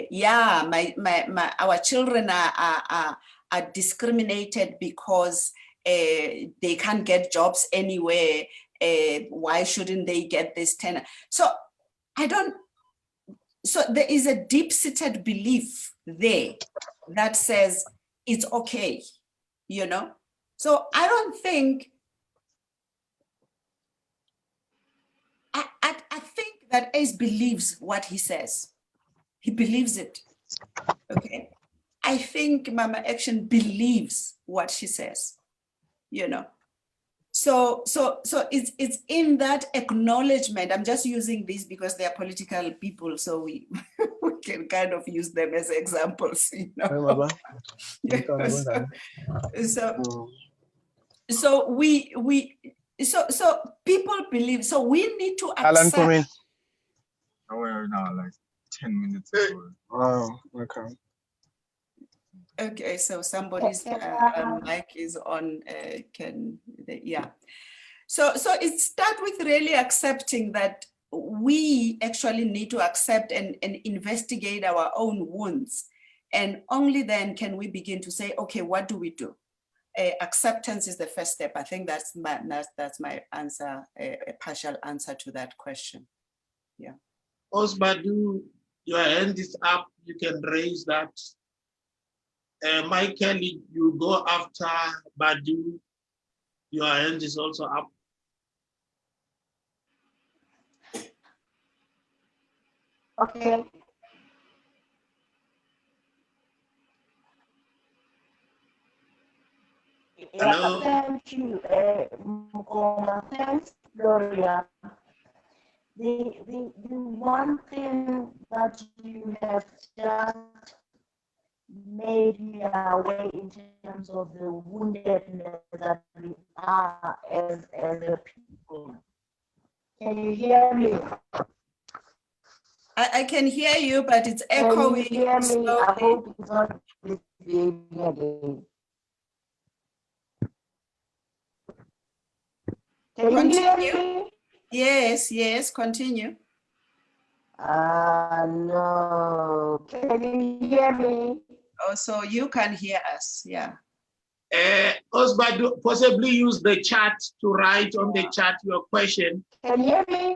yeah, our children are discriminated because they can't get jobs anywhere, why shouldn't they get this tender? So there is a deep-seated belief there that says it's okay, you know? So I don't think, I think that Ace believes what he says. He believes it, okay? I think Mama Action believes what she says, you know? So it's in that acknowledgement. I'm just using this because they are political people, so we can kind of use them as examples, you know? So people believe, so we need to accept. We're now like 10 minutes. Okay. Okay, so somebody's mic is on, yeah. So it starts with really accepting that we actually need to accept and investigate our own wounds. And only then can we begin to say, okay, what do we do? Acceptance is the first step. I think that's my answer, a partial answer to that question. Yeah. Osbadu, your hand is up. You can raise that. Michael, you go after Badu. Your hand is also up. Okay. Hello. Thank you, Mukoma. Thanks, Gloria. The one thing that you have just made me aware in terms of the woundedness that we are as a people. Can you hear me? I can hear you, but it's echoing. Can you hear me? Slowly. I hope it's not misbehaving again. Can you hear me? Yes, continue. No. Can you hear me? Oh, so you can hear us, yeah. Osbadu, possibly use the chat to write on the chat your question. Can you hear me?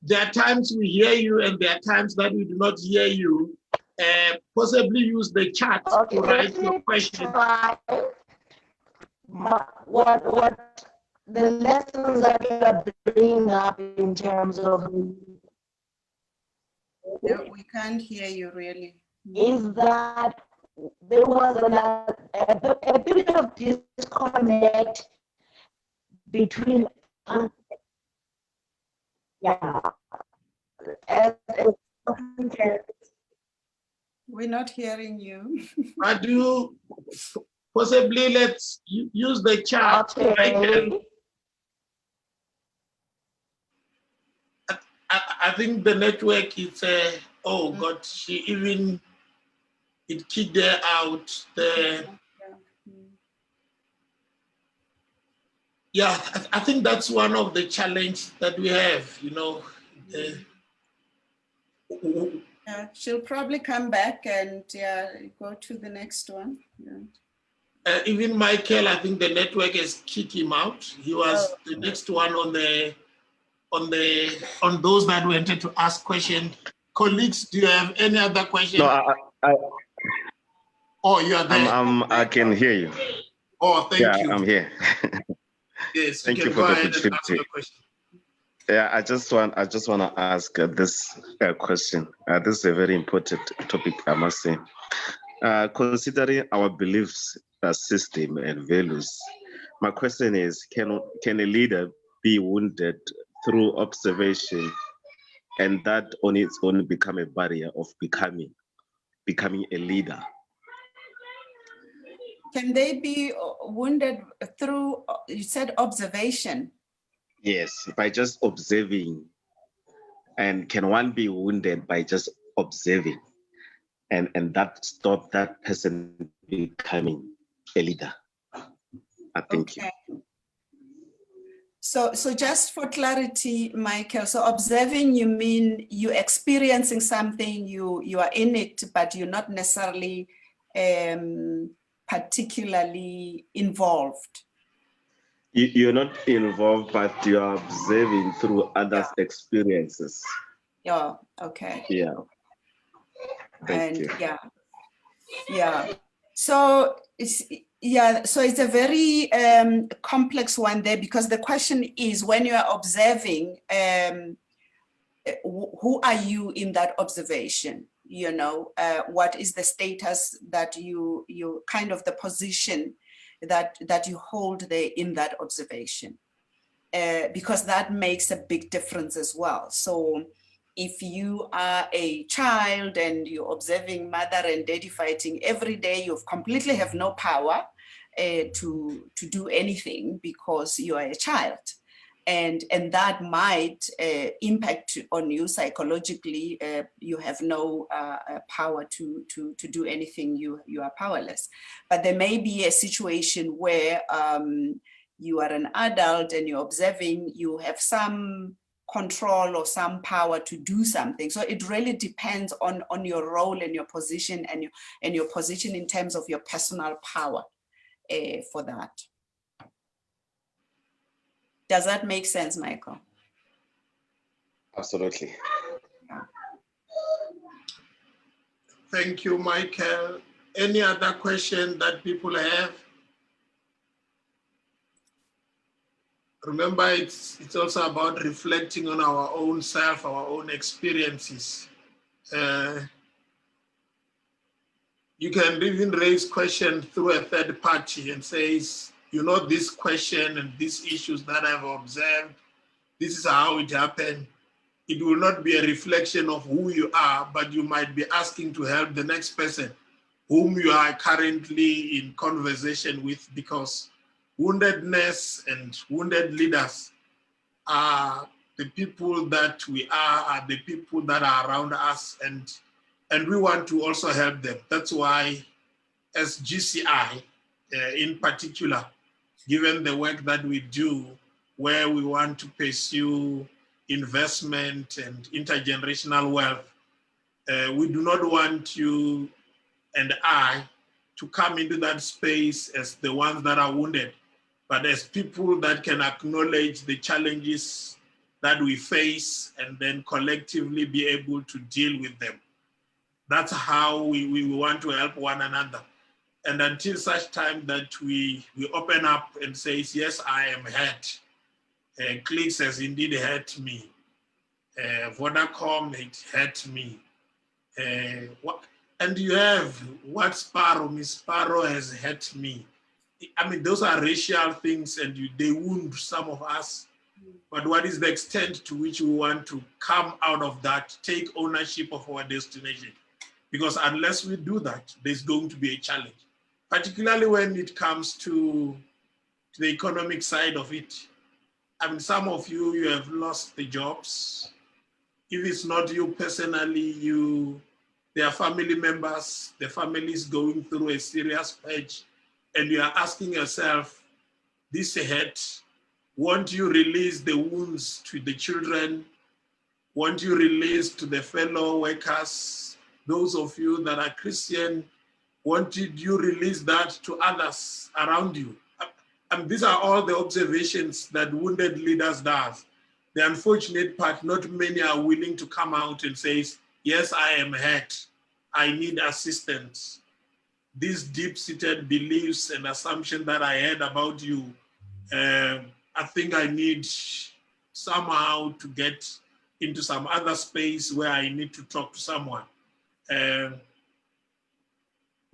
There are times we hear you and there are times that we do not hear you. Possibly use the chat to write your question. What the lessons that you are bringing up in terms of No, we can't hear you really. Is that there was a bit of disconnect between as We're not hearing you. But you possibly let's use the chat. Okay. I think the network is, oh God, she even, it kicked her out. Yeah, I think that's one of the challenge that we have, you know. Yeah, she'll probably come back and go to the next one. Yeah. Even Michael, I think the network has kicked him out. He was the next one on those that wanted to ask questions. Colleagues, do you have any other question? No, Oh, you are there. I can hear you. Oh, thank you. I'm here. Yes, Thank you you can for go the ahead and ask opportunity. your question. Yeah, I just want to ask this question. This is a very important topic, I must say. Considering our beliefs system and values, my question is: Can a leader be wounded through observation, and that on its own become a barrier of becoming a leader? Can they be wounded through, you said, observation? Yes, by just observing. And can one be wounded by just observing, and that stop that person becoming a leader? I think you. So just for clarity, Michael, so observing, you mean you're experiencing something, you are in it, but you're not necessarily particularly involved. You're not involved, but you are observing through others' experiences. Yeah, okay. Yeah. Thank you. Yeah. So it's a very complex one there, because the question is, when you are observing, who are you in that observation? You know, what is the status that you kind of the position that you hold there in that observation? Because that makes a big difference as well. So if you are a child and you're observing mother and daddy fighting every day, you completely have no power to do anything because you are a child. And that might impact on you psychologically. You have no power to do anything. You are powerless. But there may be a situation where you are an adult and you're observing, you have some control or some power to do something. So it really depends on your role and your position and your position in terms of your personal power for that. Does that make sense, Michael? Absolutely. Yeah. Thank you, Michael. Any other question that people have? Remember, it's also about reflecting on our own self, our own experiences. You can even raise questions through a third party and say, you know, this question and these issues that I've observed, this is how it happened. It will not be a reflection of who you are, but you might be asking to help the next person whom you are currently in conversation with, because woundedness and wounded leaders are the people that we are the people that are around us, and we want to also help them. That's why, as GCI in particular, given the work that we do, where we want to pursue investment and intergenerational wealth, we do not want you and I to come into that space as the ones that are wounded, but as people that can acknowledge the challenges that we face and then collectively be able to deal with them. That's how we want to help one another. And until such time that we open up and say, yes, I am hurt. Clicks has indeed hurt me. Vodacom, it hurt me. And you have what Sparrow, Miss Sparrow has hurt me. I mean, those are racial things and they wound some of us. But what is the extent to which we want to come out of that, take ownership of our destination? Because unless we do that, there's going to be a challenge, particularly when it comes to the economic side of it. I mean, some of you have lost the jobs. If it's not you personally, there are family members, the family is going through a serious patch, and you are asking yourself, this hurt, won't you release the wounds to the children? Won't you release to the fellow workers? Those of you that are Christian, won't you release that to others around you? And these are all the observations that wounded leaders does. The unfortunate part, not many are willing to come out and say, yes, I am hurt. I need assistance. These deep-seated beliefs and assumptions that I had about you, I think I need somehow to get into some other space where I need to talk to someone.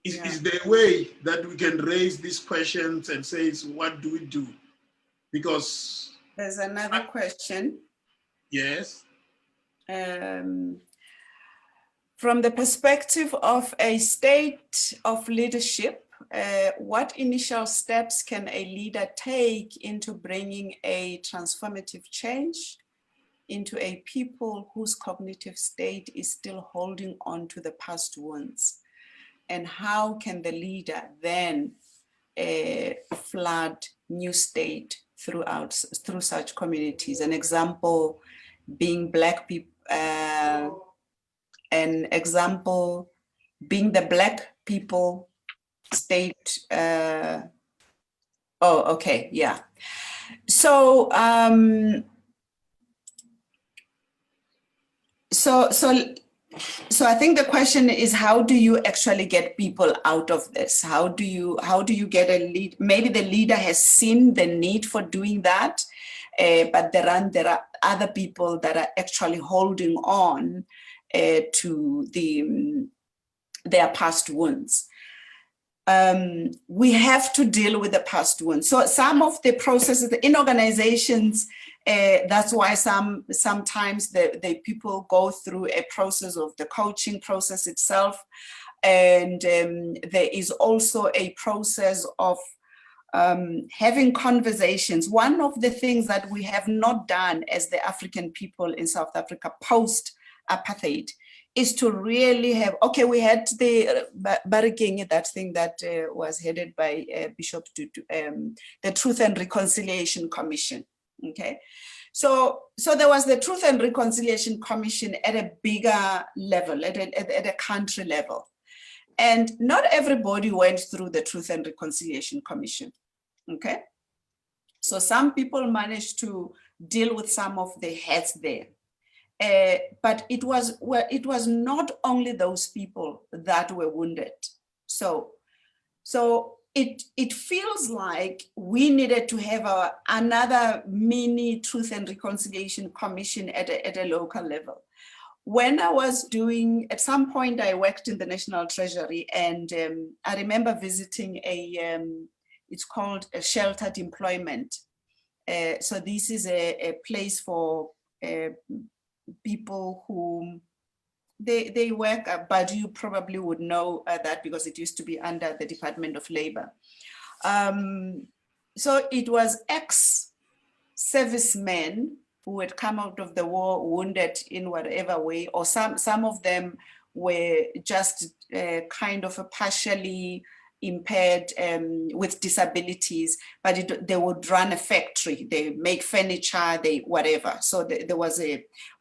Is there a way that we can raise these questions and say, what do we do? Because there's another question. Yes. From the perspective of a state of leadership, what initial steps can a leader take into bringing a transformative change into a people whose cognitive state is still holding on to the past wounds? And how can the leader then flood new state through such communities? An example being Black people, an example being the Black people state. So So I think the question is, how do you actually get people out of this? How do you get a lead? Maybe the leader has seen the need for doing that, but there are other people that are actually holding on to their past wounds. We have to deal with the past wounds. So some of the processes in organizations, that's why sometimes the people go through a process of the coaching process itself. And there is also a process of having conversations. One of the things that we have not done as the African people in South Africa post-apartheid is to really have, we had the Bariking, that thing that was headed by Bishop Tutu, the Truth and Reconciliation Commission, okay? So there was the Truth and Reconciliation Commission at a bigger level, at a country level. And not everybody went through the Truth and Reconciliation Commission, okay? So some people managed to deal with some of the heads there. But it was not only those people that were wounded. So it feels like we needed to have another mini Truth and Reconciliation Commission at a local level. When I was at some point I worked in the National Treasury, and I remember visiting it's called a sheltered employment. So this is a place for people who they work, but you probably would know that because it used to be under the Department of Labor. So it was ex-servicemen who had come out of the war wounded in whatever way, or some of them were just kind of partially impaired with disabilities, but they would run a factory, they make furniture, whatever. So there was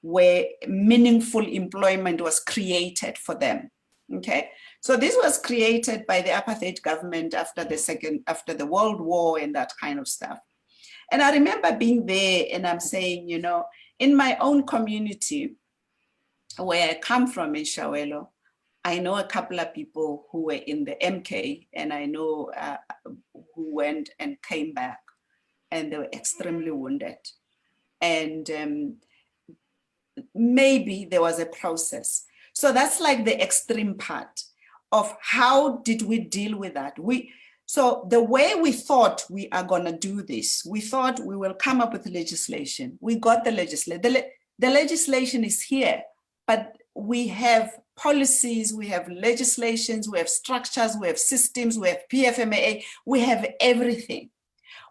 where meaningful employment was created for them, okay? So this was created by the apartheid government after the World War and that kind of stuff. And I remember being there and I'm saying, in my own community, where I come from in Shawelo, I know a couple of people who were in the MK, and I know who went and came back, and they were extremely wounded. And maybe there was a process. So that's like the extreme part of how did we deal with that? So the way we thought we are gonna do this, we thought we will come up with legislation. We got the legislation. The legislation is here, but we have policies, we have legislations, we have structures, we have systems, we have PFMAA, we have everything.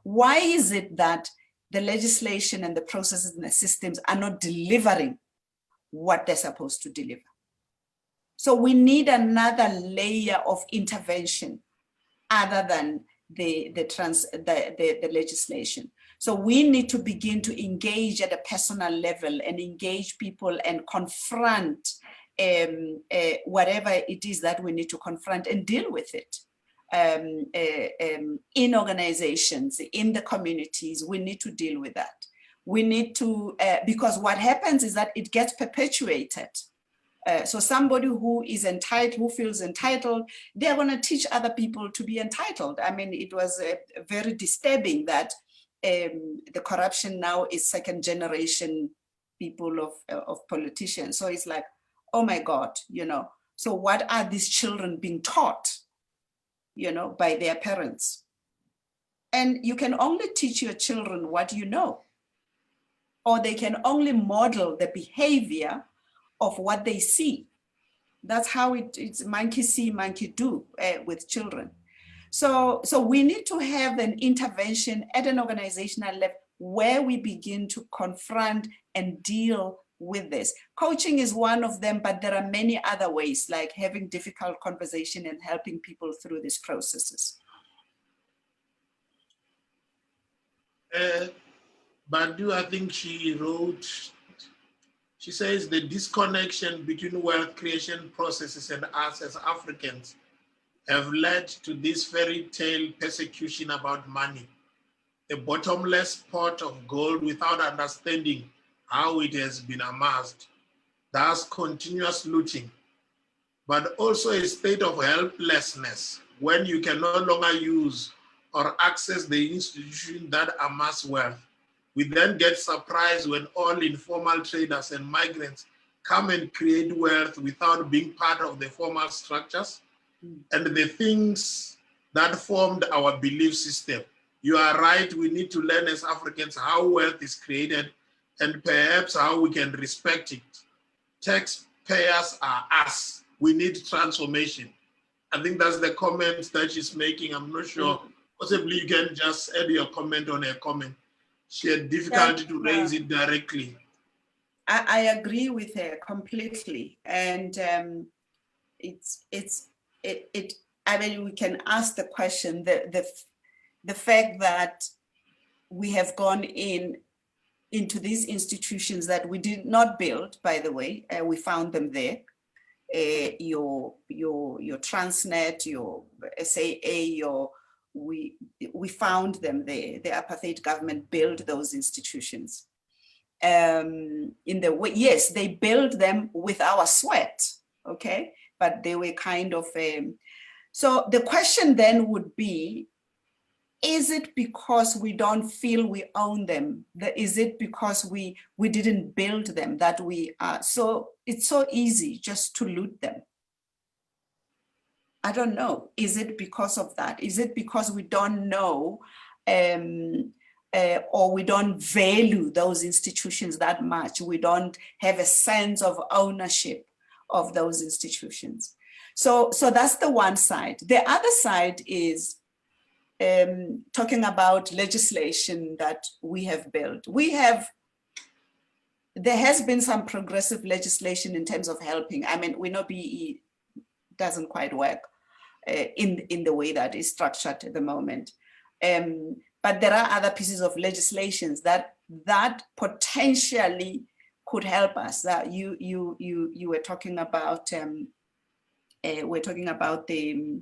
Why is it that the legislation and the processes and the systems are not delivering what they're supposed to deliver? So we need another layer of intervention other than the legislation. So we need to begin to engage at a personal level and engage people and confront whatever it is that we need to confront and deal with it. In organizations, in the communities, we need to deal with that. We need to, because what happens is that it gets perpetuated. So somebody who is entitled, who feels entitled, they're going to teach other people to be entitled. I mean, it was very disturbing that the corruption now is second generation people of politicians. So it's like, oh my God, you know, so what are these children being taught, you know, by their parents? And you can only teach your children what you know, or they can only model the behavior of what they see. That's how it's monkey see, monkey do with children. So we need to have an intervention at an organizational level where we begin to confront and deal with this. Coaching is one of them, but there are many other ways, like having difficult conversation and helping people through these processes. Badu, I think she wrote, she says the disconnection between wealth creation processes and us as Africans have led to this fairy tale persecution about money, a bottomless pot of gold without understanding how it has been amassed, thus continuous looting, but also a state of helplessness when you can no longer use or access the institution that amass wealth. We then get surprised when all informal traders and migrants come and create wealth without being part of the formal structures and the things that formed our belief system. You are right, we need to learn as Africans how wealth is created and perhaps how we can respect it. Taxpayers are us. We need transformation. I think that's the comment that she's making. I'm not sure. Possibly you can just add your comment on her comment. She had difficulty to raise it directly. I agree with her completely. And I mean, we can ask the question, the fact that we have gone into these institutions that we did not build, by the way, we found them there. Your Transnet, your SAA, we found them there. The apartheid government built those institutions. In the way, yes, they built them with our sweat, okay? But they were kind of, so the question then would be, is it because we don't feel we own them? Is it because we didn't build them that we are? So it's so easy just to loot them. I don't know. Is it because of that? Is it because we don't know or we don't value those institutions that much? We don't have a sense of ownership of those institutions. So that's the one side. The other side is talking about legislation that we have built. There has been some progressive legislation in terms of helping. I mean, we know BE doesn't quite work in the way that is structured at the moment. But there are other pieces of legislations that potentially could help us. That you were talking about. We're talking about the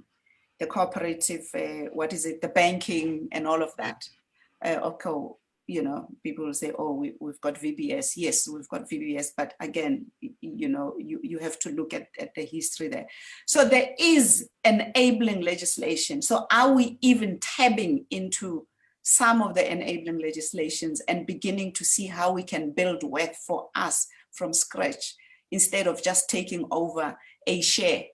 cooperative, what is it, the banking and all of that. Okay, you know, people will say, oh, we've got VBS. Yes, we've got VBS, but again, you know, you have to look at the history there. So there is enabling legislation. So are we even tapping into some of the enabling legislations and beginning to see how we can build wealth for us from scratch instead of just taking over a share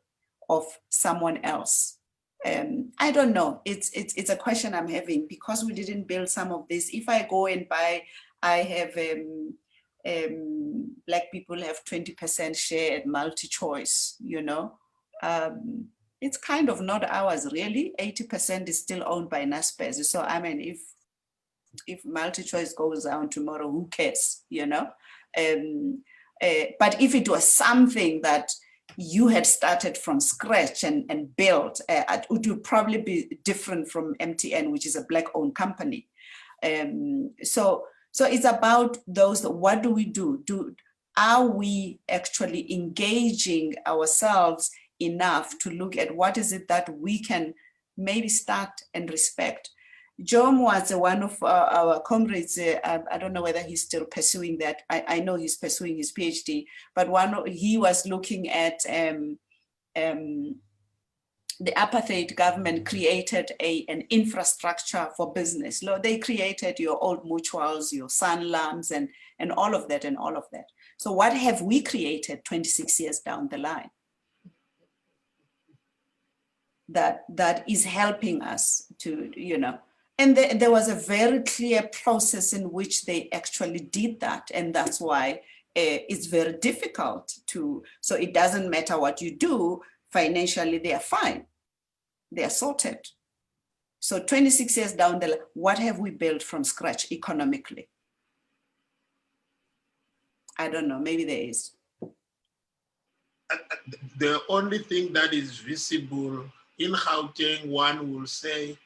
of someone else? I don't know. It's a question I'm having because we didn't build some of this. If I go and buy, I have Black people have 20% share at multi-choice, you know. It's kind of not ours really. 80% is still owned by Naspers. So I mean, if multi-choice goes down tomorrow, who cares, you know? But if it was something that you had started from scratch and built, it would probably be different from MTN, which is a Black-owned company. So it's about those. What do we do? Are we actually engaging ourselves enough to look at what is it that we can maybe start and respect? Jom was one of our comrades. I don't know whether he's still pursuing that. I know he's pursuing his PhD, but he was looking at the apartheid government created an infrastructure for business. They created your old mutuals, your Sanlams, and all of that and all of that. So what have we created 26 years down the line that is helping us to, you know? And there was a very clear process in which they actually did that. And that's why it's very difficult to, so it doesn't matter what you do, financially, they are fine. They are sorted. So 26 years down the line, what have we built from scratch economically? I don't know, maybe there is. The only thing that is visible in Gauteng, one will say,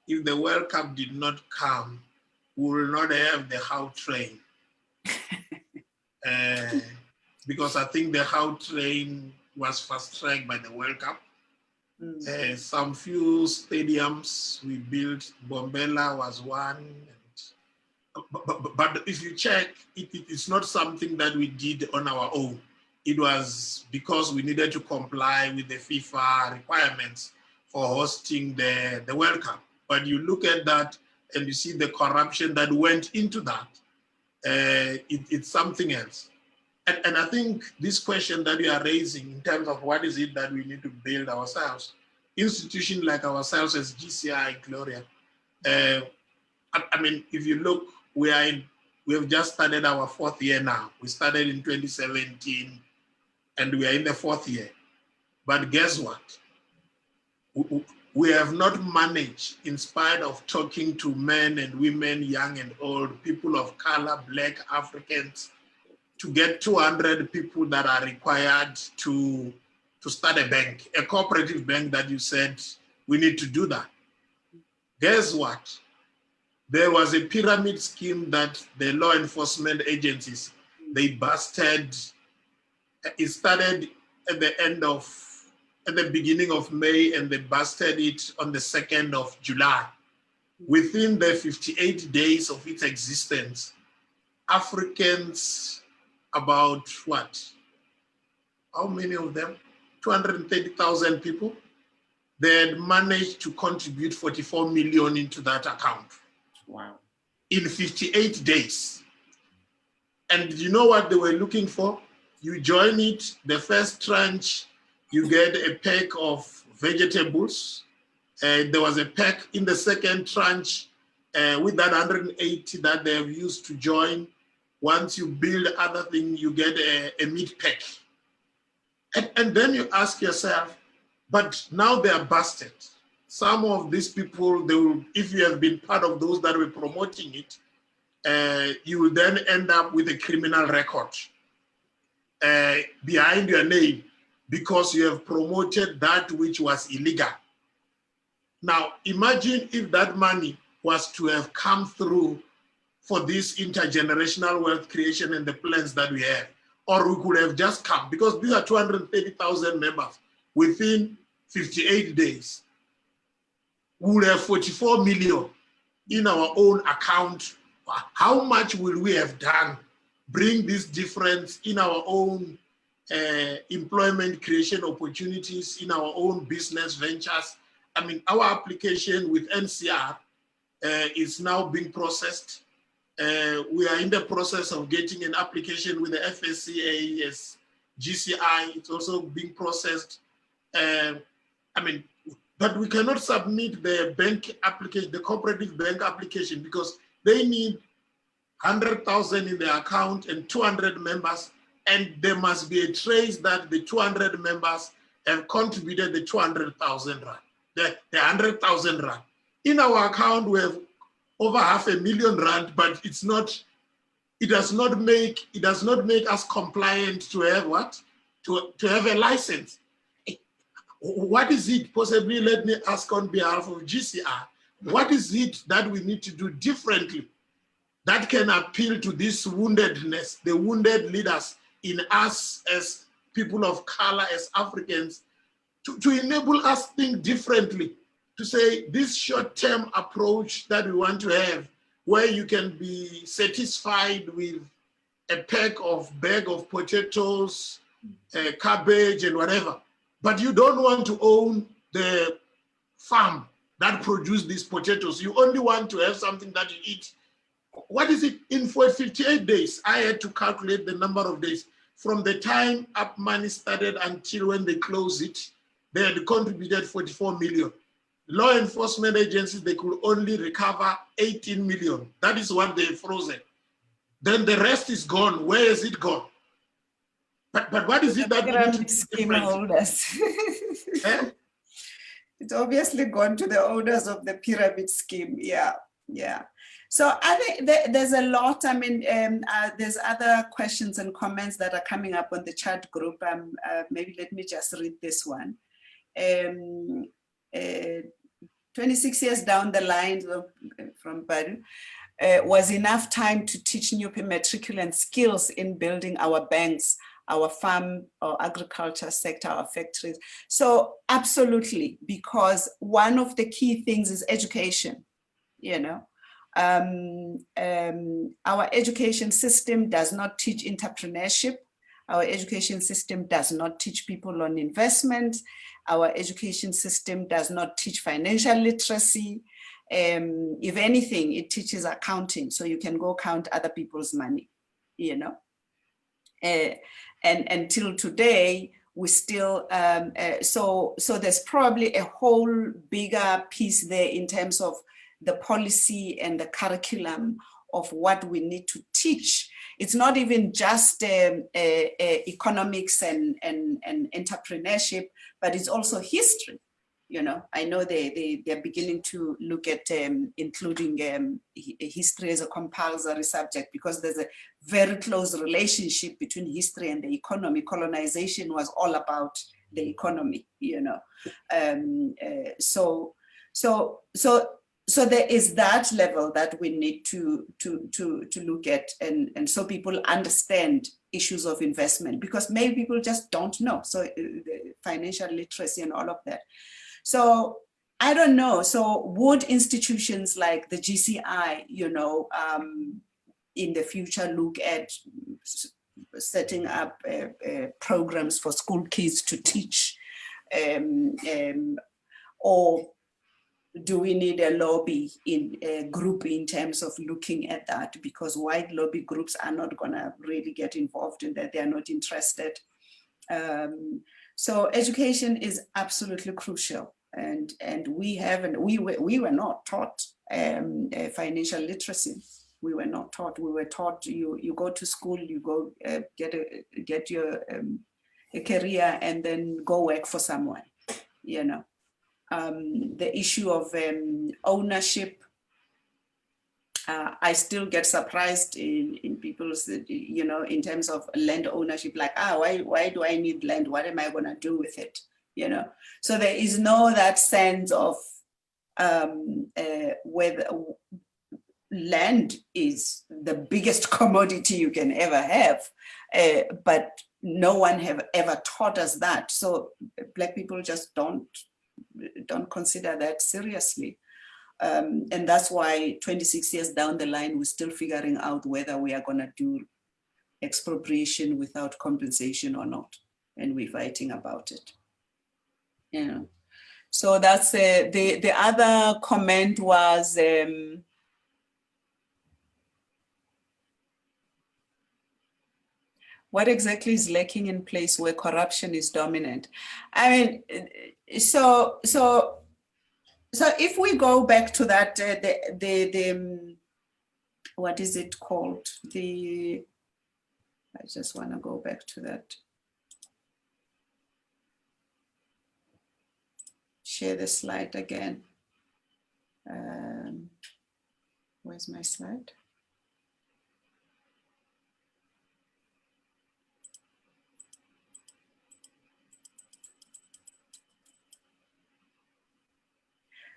if the World Cup did not come, we will not have the Gautrain. Because I think the Gautrain was fast-tracked by the World Cup. Some few stadiums we built, Bombela was one. But if you check, it's not something that we did on our own. It was because we needed to comply with the FIFA requirements for hosting the World Cup. But you look at that and you see the corruption that went into that. It's something else. And I think this question that you are raising in terms of what is it that we need to build ourselves, institutions like ourselves as GCI, Gloria, I mean, if you look, we have just started our 4th year now. We started in 2017 and we are in the 4th year. But guess what? We have not managed, in spite of talking to men and women, young and old, people of color, Black, Africans, to get 200 people that are required to start a bank, a cooperative bank that you said we need to do that. Guess what? There was a pyramid scheme that the law enforcement agencies, they busted. It started at the beginning of May, and they busted it on the 2nd of July. Within the 58 days of its existence, Africans, about what? How many of them? 230,000 people. They had managed to contribute 44 million into that account. Wow. In 58 days. And you know what they were looking for? You join it, the first tranche, you get a pack of vegetables. There was a pack in the second tranche with that 180 that they have used to join. Once you build other things, you get a meat pack. And then you ask yourself, but now they are busted. Some of these people, they will, if you have been part of those that were promoting it, you will then end up with a criminal record behind your name because you have promoted that which was illegal. Now, imagine if that money was to have come through for this intergenerational wealth creation and the plans that we have, or we could have just come, because these are 230,000 members within 58 days. We would have 44 million in our own account. How much will we have done? Bring this difference in our own employment creation opportunities, in our own business ventures. I mean, our application with NCR is now being processed. We are in the process of getting an application with the FSCA as GCI. It's also being processed. I mean, but we cannot submit the bank application, the cooperative bank application, because they need 100,000 in the account and 200 members, and there must be a trace that the 200 members have contributed the 200,000 rand, the 100,000 rand. In our account, we have over 500,000 rand, but it's not. It does not make us compliant to have what? To have a license. What is it? Possibly, let me ask on behalf of GCI. What is it that we need to do differently that can appeal to this woundedness, the wounded leaders in us as people of color, as Africans, to enable us think differently, to say this short-term approach that we want to have, where you can be satisfied with a bag of potatoes, cabbage and whatever, but you don't want to own the farm that produce these potatoes. You only want to have something that you eat. What is it? In 58 days, I had to calculate the number of days. From the time Up Money started until when they closed it, they had contributed 44 million. Law enforcement agencies, they could only recover 18 million. That is what they frozen. Then the rest is gone. Where is it gone? But what is it that we need to scheme holders? Eh? It's obviously gone to the owners of the pyramid scheme. Yeah, yeah. So I think there's a lot. I mean, there's other questions and comments that are coming up on the chat group. Maybe let me just read this one. 26 years down the line from Badu, was enough time to teach new matriculant skills in building our banks, our farm or agriculture sector, our factories. So absolutely, because one of the key things is education, you know. Our education system does not teach entrepreneurship. Our education system does not teach people on investment. Our education system does not teach financial literacy. If anything, it teaches accounting, so you can go count other people's money, you know. And until today, we still, so there's probably a whole bigger piece there in terms of the policy and the curriculum of what we need to teach. It's not even just economics and entrepreneurship, but it's also history. You know, I know they're beginning to look at including history as a compulsory subject, because there's a very close relationship between history and the economy. Colonization was all about the economy, you know. So there is that level that we need to look at, and so people understand issues of investment, because maybe people just don't know. So the financial literacy and all of that. So I don't know. So would institutions like the GCI, you know, in the future look at setting up programs for school kids to teach, or do we need a lobby in a group in terms of looking at that? Because white lobby groups are not gonna really get involved in that. They are not interested. So education is absolutely crucial, and we were not taught financial literacy. We were not taught. We were taught you go to school, you go get your a career, and then go work for someone. You know, the issue of ownership. I still get surprised in people's, you know, in terms of land ownership, like, why do I need land? What am I gonna do with it? You know, so there is no that sense of whether land is the biggest commodity you can ever have, but no one have ever taught us that. So Black people just don't consider that seriously. And that's why 26 years down the line, we're still figuring out whether we are going to do expropriation without compensation or not. And we're fighting about it. Yeah. So that's the other comment was, what exactly is lacking in place where corruption is dominant? I mean, so if we go back to that, what is it called? I just want to go back to that. Share the slide again. Where's my slide?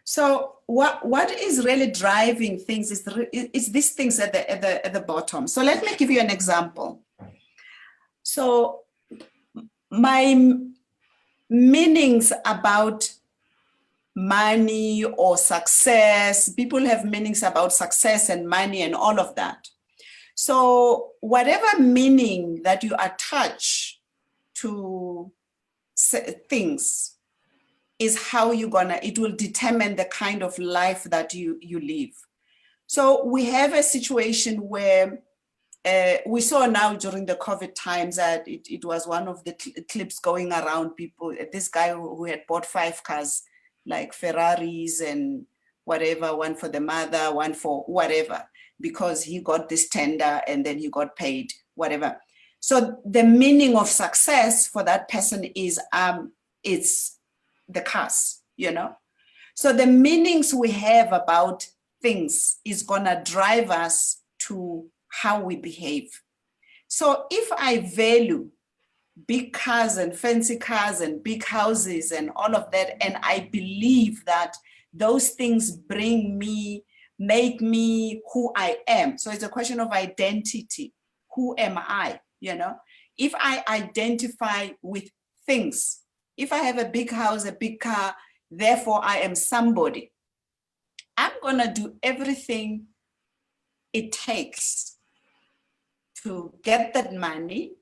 So what is really driving things is these things at the bottom. So let me give you an example. So my meanings about money or success, people have meanings about success and money and all of that. So whatever meaning that you attach to things is how it will determine the kind of life that you live. So we have a situation where we saw now during the COVID times that it was one of the clips going around people, this guy who had bought 5 cars, like Ferraris and whatever, one for the mother, one for whatever, because he got this tender and then he got paid, whatever. So the meaning of success for that person is it's the cars, you know? So the meanings we have about things is gonna drive us to how we behave. So if I value big cars and fancy cars and big houses and all of that, and I believe that those things make me who I am. So it's a question of identity. Who am I, you know? If I identify with things, if I have a big house, a big car, therefore I am somebody, I'm gonna do everything it takes to get that money.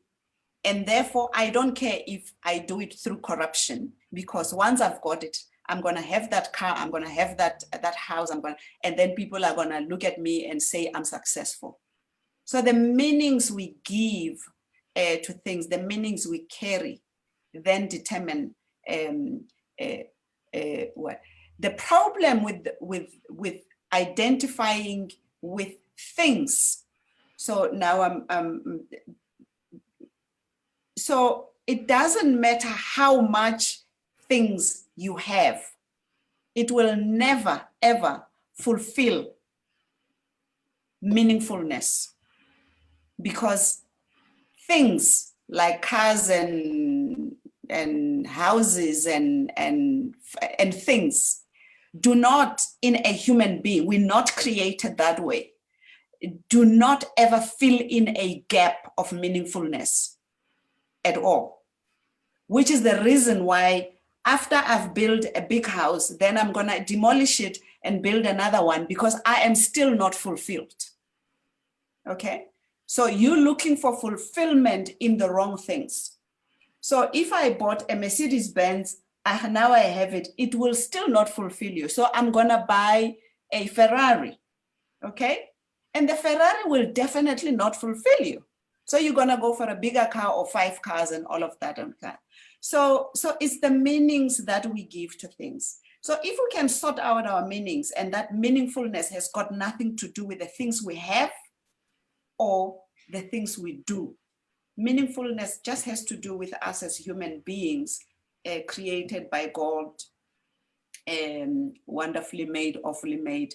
And therefore I don't care if I do it through corruption, because once I've got it, I'm gonna have that car, I'm gonna have that house, and then people are gonna look at me and say I'm successful. So the meanings we give to things, the meanings we carry, then determine what. The problem with identifying with things. So now so it doesn't matter how much things you have, it will never ever fulfill meaningfulness, because things like cars and houses and things do not, in a human being, we're not created that way, do not ever fill in a gap of meaningfulness at all, which is the reason why after I've built a big house, then I'm gonna demolish it and build another one, because I am still not fulfilled. Okay, so you're looking for fulfillment in the wrong things. So if I bought a Mercedes-Benz, now I have it, it will still not fulfill you. So I'm gonna buy a Ferrari, okay? And the Ferrari will definitely not fulfill you. So you're gonna go for a bigger car or 5 cars and all of that. So it's the meanings that we give to things. So if we can sort out our meanings, and that meaningfulness has got nothing to do with the things we have or the things we do. Meaningfulness just has to do with us as human beings, created by God, wonderfully made, awfully made.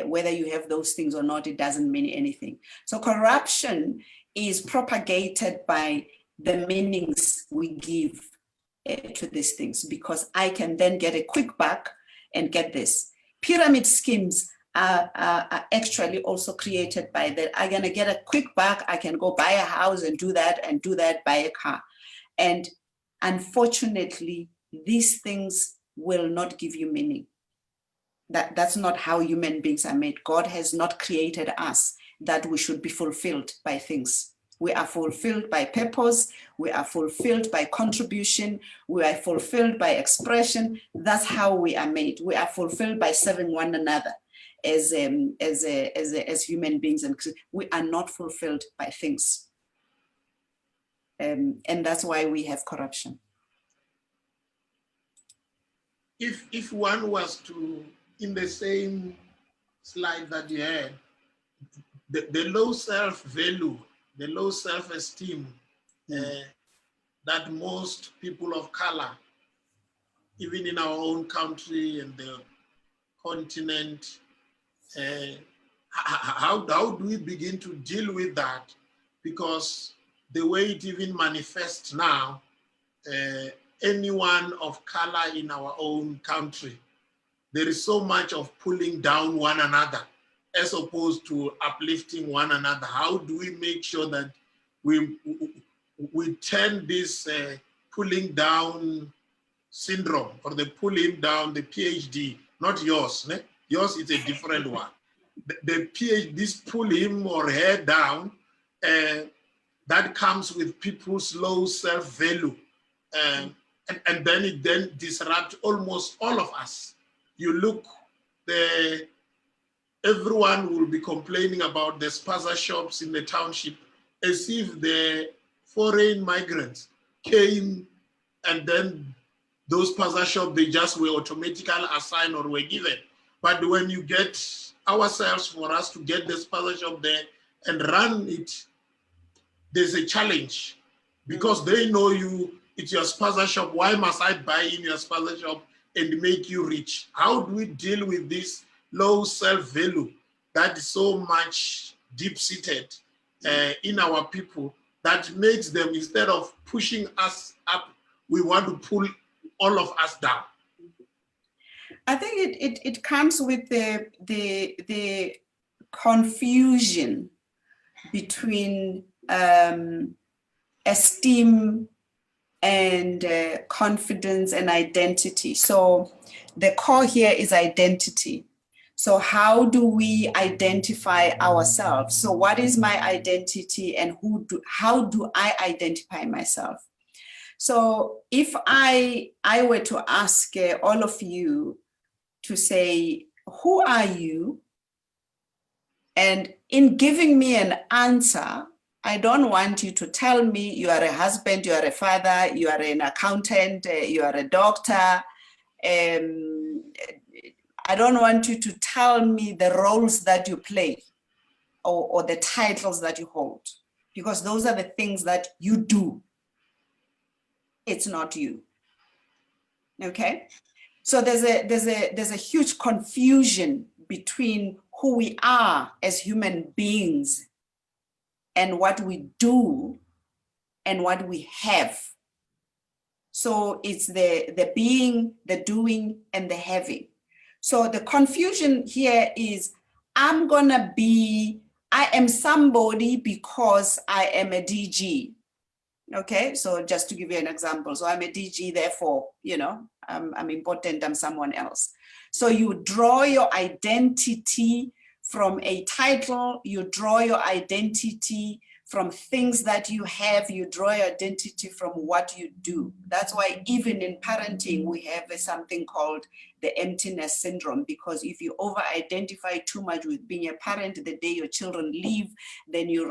Whether you have those things or not, it doesn't mean anything. So corruption is propagated by the meanings we give to these things, because I can then get a quick buck and get this. Pyramid schemes are actually also created by that. I'm gonna get a quick buck, I can go buy a house and do that, buy a car. And unfortunately, these things will not give you meaning. That's not how human beings are made. God has not created us that we should be fulfilled by things. We are fulfilled by purpose. We are fulfilled by contribution. We are fulfilled by expression. That's how we are made. We are fulfilled by serving one another as human beings, and we are not fulfilled by things. And that's why we have corruption. If one was to, in the same slide that you had, the low self-value, the low self-esteem that most people of color, even in our own country and the continent, how do we begin to deal with that? Because the way it even manifests now, anyone of color in our own country, there is so much of pulling down one another as opposed to uplifting one another. How do we make sure that we turn this pulling down syndrome, or the pulling down, the PhD, not yours, ne? Yours is a different one. The PhD, this pull him or her down, that comes with people's low self-value. And then it then disrupts almost all of us. You look, everyone will be complaining about the spaza shops in the township as if the foreign migrants came and then those spaza shops, they just were automatically assigned or were given. But when you get ourselves, for us to get the spaza shop there and run it, there's a challenge because they know you, it's your spaza shop. Why must I buy in your spaza shop and make you rich? How do we deal with this low self-value that is so much deep-seated in our people that makes them, instead of pushing us up, we want to pull all of us down? I think it comes with the confusion between esteem and confidence and identity. So the core here is identity. So how do we identify ourselves? So what is my identity and how do I identify myself? So if I were to ask all of you to say, who are you? And in giving me an answer, I don't want you to tell me you are a husband, you are a father, you are an accountant, you are a doctor. I don't want you to tell me the roles that you play or the titles that you hold, because those are the things that you do. It's not you. Okay? So there's a huge confusion between who we are as human beings and what we do and what we have. So it's the being, the doing, and the having. So the confusion here is, I am somebody because I am a DG. Okay, so just to give you an example. So I'm a DG, therefore, I'm important, I'm someone else. So you draw your identity from a title, you draw your identity from things that you have, you draw your identity from what you do. That's why even in parenting, we have something called the emptiness syndrome, because if you over-identify too much with being a parent, the day your children leave, then you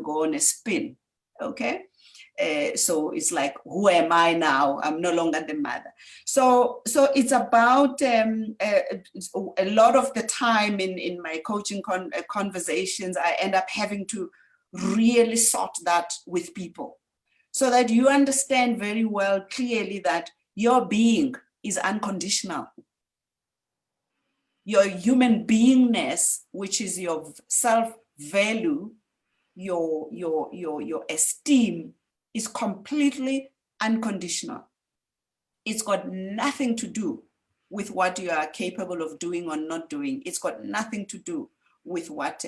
go on a spin, okay? So it's like, who am I now? I'm no longer the mother. So it's about a lot of the time in my coaching conversations, I end up having to really sort that with people so that you understand very well clearly that your being is unconditional. Your human beingness, which is your self-value, your esteem, is completely unconditional. It's got nothing to do with what you are capable of doing or not doing. It's got nothing to do with what,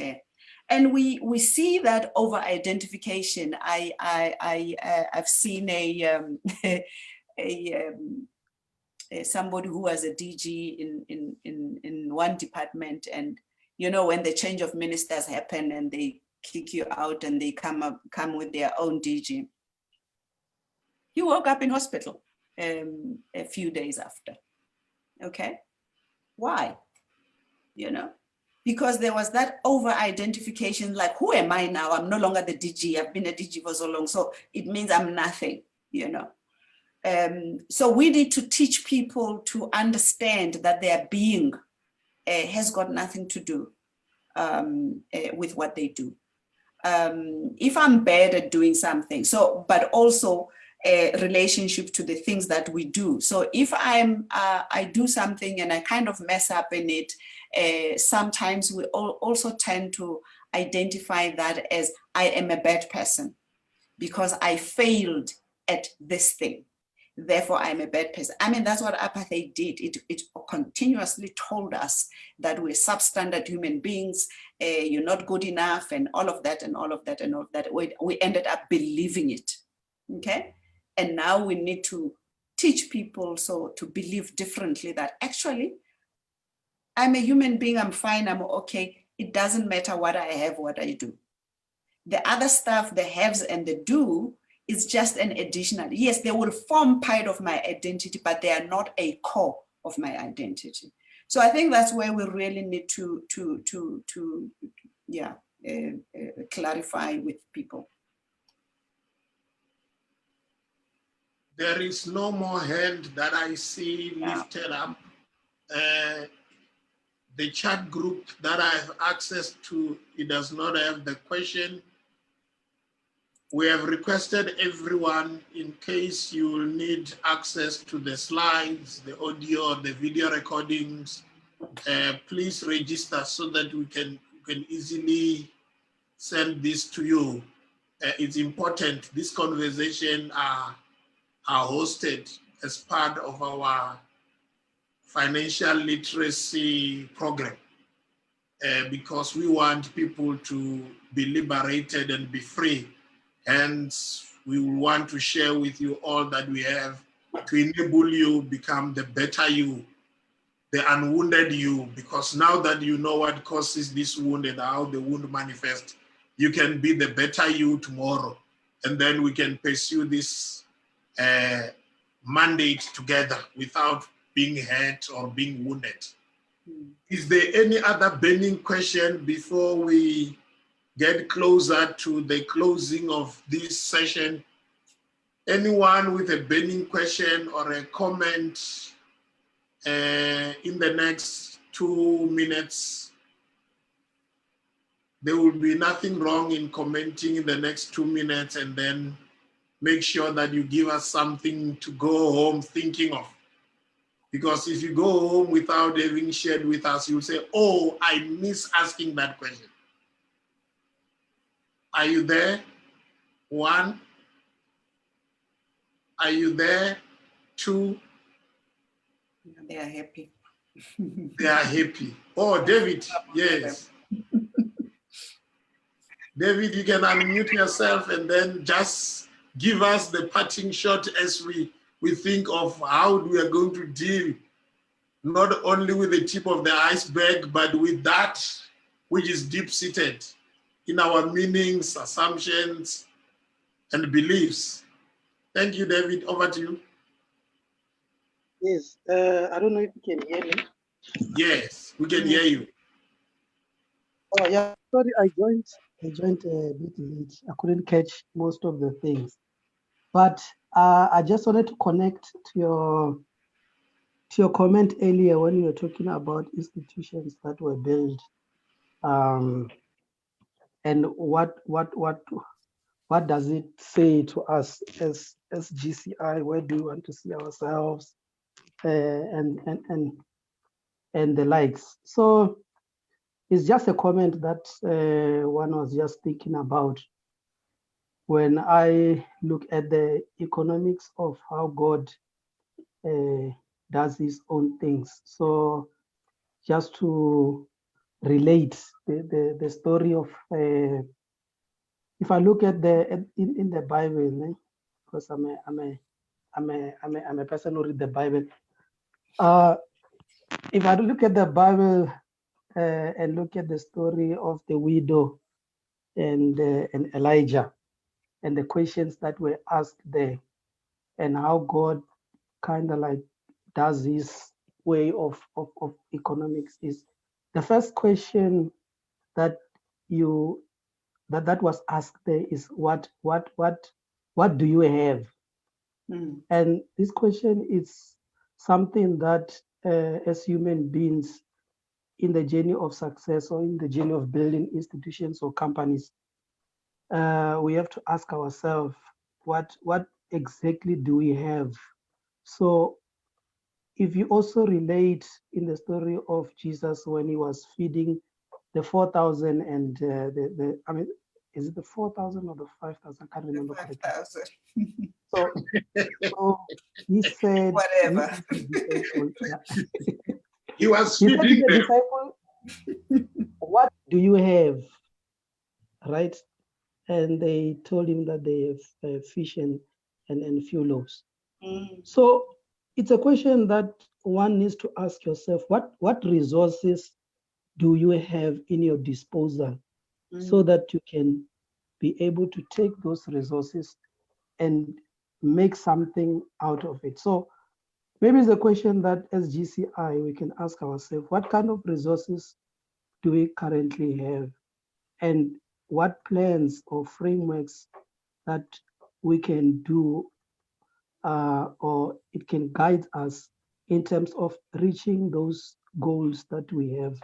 and we see that over identification. I've seen somebody who was a DG in one department, and when the change of ministers happen and they kick you out and they come with their own DG. He woke up in hospital a few days after. Okay, why? Because there was that over-identification, like, who am I now? I'm no longer the DG. I've been a DG for so long, so it means I'm nothing. So we need to teach people to understand that their being has got nothing to do with what they do. If I'm bad at doing something, but also a relationship to the things that we do. So if I do something and I kind of mess up in it, sometimes we also tend to identify that as I am a bad person because I failed at this thing. Therefore, I'm a bad person. I mean, that's what apartheid did. It continuously told us that we're substandard human beings, you're not good enough, and all of that, and all of that, and all of that. We ended up believing it, okay? And now we need to teach people to believe differently, that actually, I'm a human being, I'm fine, I'm okay. It doesn't matter what I have, what I do. The other stuff, the haves and the do, is just an additional. Yes, they will form part of my identity, but they are not a core of my identity. So I think that's where we really need to clarify with people. There is no more hand that I see lifted up. The chat group that I have access to, it does not have the question. We have requested everyone, in case you will need access to the slides, the audio, the video recordings, please register so that we can easily send this to you. It's important. This conversation are hosted as part of our financial literacy program because we want people to be liberated and be free. Hence, we will want to share with you all that we have to enable you become the better you, the unwounded you, because now that you know what causes this wound and how the wound manifests, you can be the better you tomorrow. And then we can pursue this mandate together without being hurt or being wounded. Is there any other burning question before we get closer to the closing of this session? Anyone with a burning question or a comment in the next 2 minutes? There will be nothing wrong in commenting in the next 2 minutes, and then make sure that you give us something to go home thinking of. Because if you go home without having shared with us, you'll say, oh, I miss asking that question. Are you there? 1. Are you there? 2. They are happy. They are happy. Oh, David, yes. David, you can unmute yourself and then just give us the parting shot as we think of how we are going to deal not only with the tip of the iceberg, but with that which is deep-seated in our meanings, assumptions, and beliefs. Thank you, David. Over to you. Yes, I don't know if you can hear me. Yes, we can hear you. Oh yeah, sorry, I joined a bit late. I couldn't catch most of the things, but I just wanted to connect to your comment earlier when you were talking about institutions that were built, and what does it say to us as GCI? Where do we want to see ourselves, and the likes? So it's just a comment that one was just thinking about when I look at the economics of how God does his own things. So just to relate the story of, if I look at in the Bible, because I'm a person who read the Bible. If I look at the Bible and look at the story of the widow and Elijah, and the questions that were asked there, and how God kind of like does his way of economics, is the first question that that was asked there is what do you have? And this question is something that as human beings, in the journey of success or in the journey of building institutions or companies, we have to ask ourselves, what exactly do we have? So if you also relate in the story of Jesus when he was feeding the 4,000 and I mean, is it the 4,000 or the 5,000? I can't remember correctly. 5,000. So he said, Whatever. he asked the disciple, He was he said to feeding the them. disciple, what do you have? Right? And they told him that they have fish and few loaves. Mm. So it's a question that one needs to ask yourself, what resources do you have in your disposal so that you can be able to take those resources and make something out of it? So maybe it's a question that as GCI, we can ask ourselves, what kind of resources do we currently have? And what plans or frameworks that we can do or it can guide us in terms of reaching those goals that we have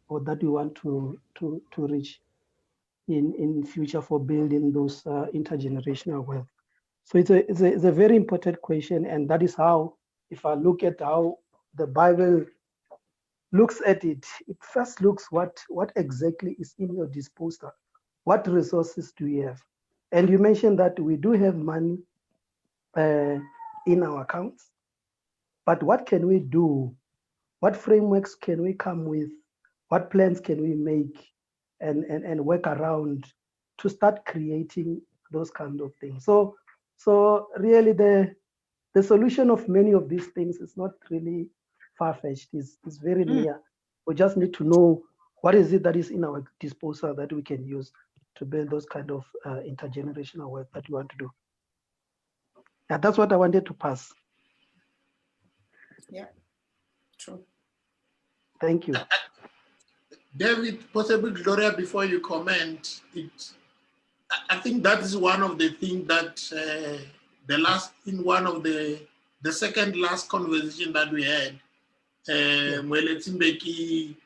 or that we want to reach in future for building those intergenerational wealth. So it's a very important question, and that is how, if I look at how the Bible looks at it, it first looks what exactly is in your disposal. What resources do you have? And you mentioned that we do have money in our accounts, but what can we do? What frameworks can we come with? What plans can we make and work around to start creating those kind of things? So really the solution of many of these things is not really far-fetched, it's very near. We just need to know what is it that is in our disposal that we can use to build those kind of intergenerational work that we want to do. Yeah, that's what I wanted to pass. Yeah, true. Thank you. David, possibly Gloria, before you comment, I think that is one of the things that the second last conversation that we had, Mwele Timbeki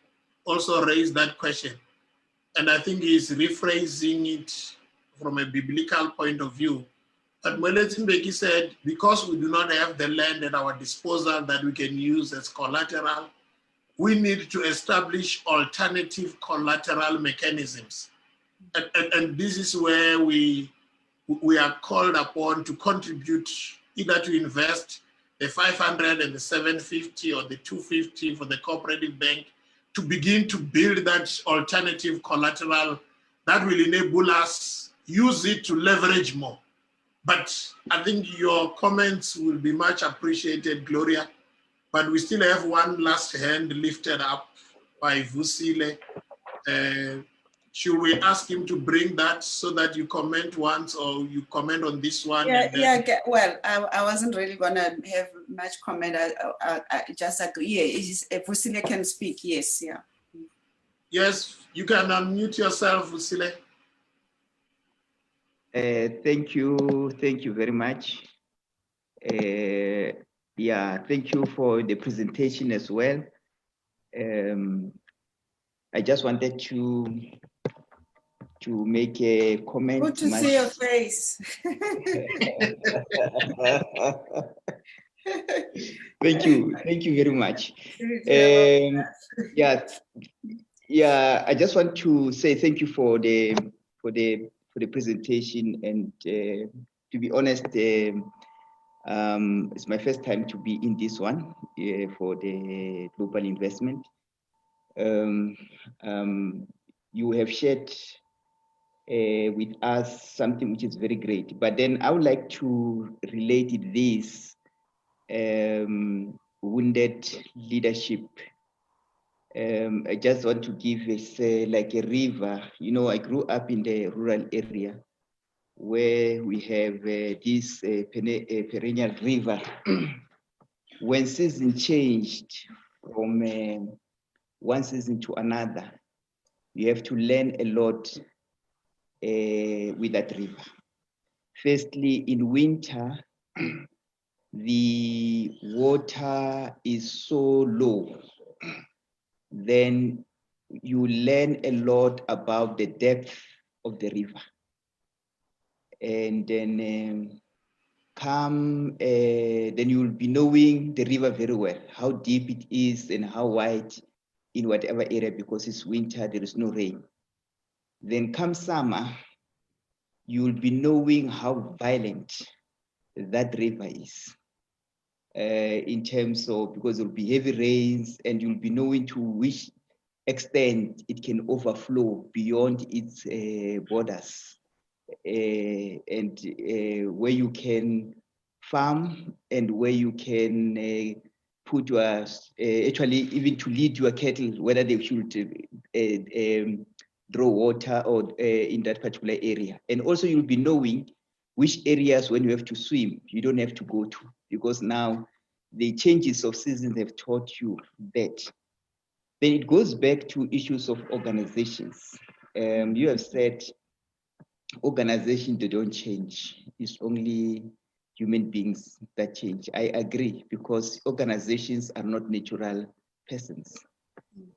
also raised that question. And I think he's rephrasing it from a biblical point of view. But Mwele Timbeki said, because we do not have the land at our disposal that we can use as collateral, we need to establish alternative collateral mechanisms. And this is where we are called upon to contribute, either to invest the 500 and the 750 or the 250 for the cooperative bank to begin to build that alternative collateral that will enable us use it to leverage more. But I think your comments will be much appreciated, Gloria. But we still have one last hand lifted up by Vusile. Should we ask him to bring that so that you comment once or you comment on this one? Yeah, well, I wasn't really going to have much comment. I just agree. Yeah, Vusile can speak, yes, yeah. Yes, you can unmute yourself, Vusile. Thank you very much. Yeah, thank you for the presentation as well. I just wanted to make a comment. Good to see your face. Thank you very much. Yeah, I just want to say thank you for the presentation, and to be honest, it's my first time to be in this one for the global investment. You have shared with us something which is very great, but then I would like to relate this wounded leadership. I just want to give us like a river. You know, I grew up in the rural area where we have this perennial river. When season changed from one season to another, you have to learn a lot with that river. Firstly, in winter, the water is so low then you learn a lot about the depth of the river. And then then you will be knowing the river very well, how deep it is and how wide in whatever area, because it's winter, there is no rain. Then come summer, you will be knowing how violent that river is in terms of, because there will be heavy rains, and you'll be knowing to which extent it can overflow beyond its borders, and where you can farm and where you can put your, actually even to lead your cattle, whether they should draw water or in that particular area. And also you'll be knowing which areas when you have to swim, you don't have to go to, because now the changes of seasons have taught you that. Then it goes back to issues of organizations. You have said organizations, they don't change. It's only human beings that change. I agree, because organizations are not natural persons.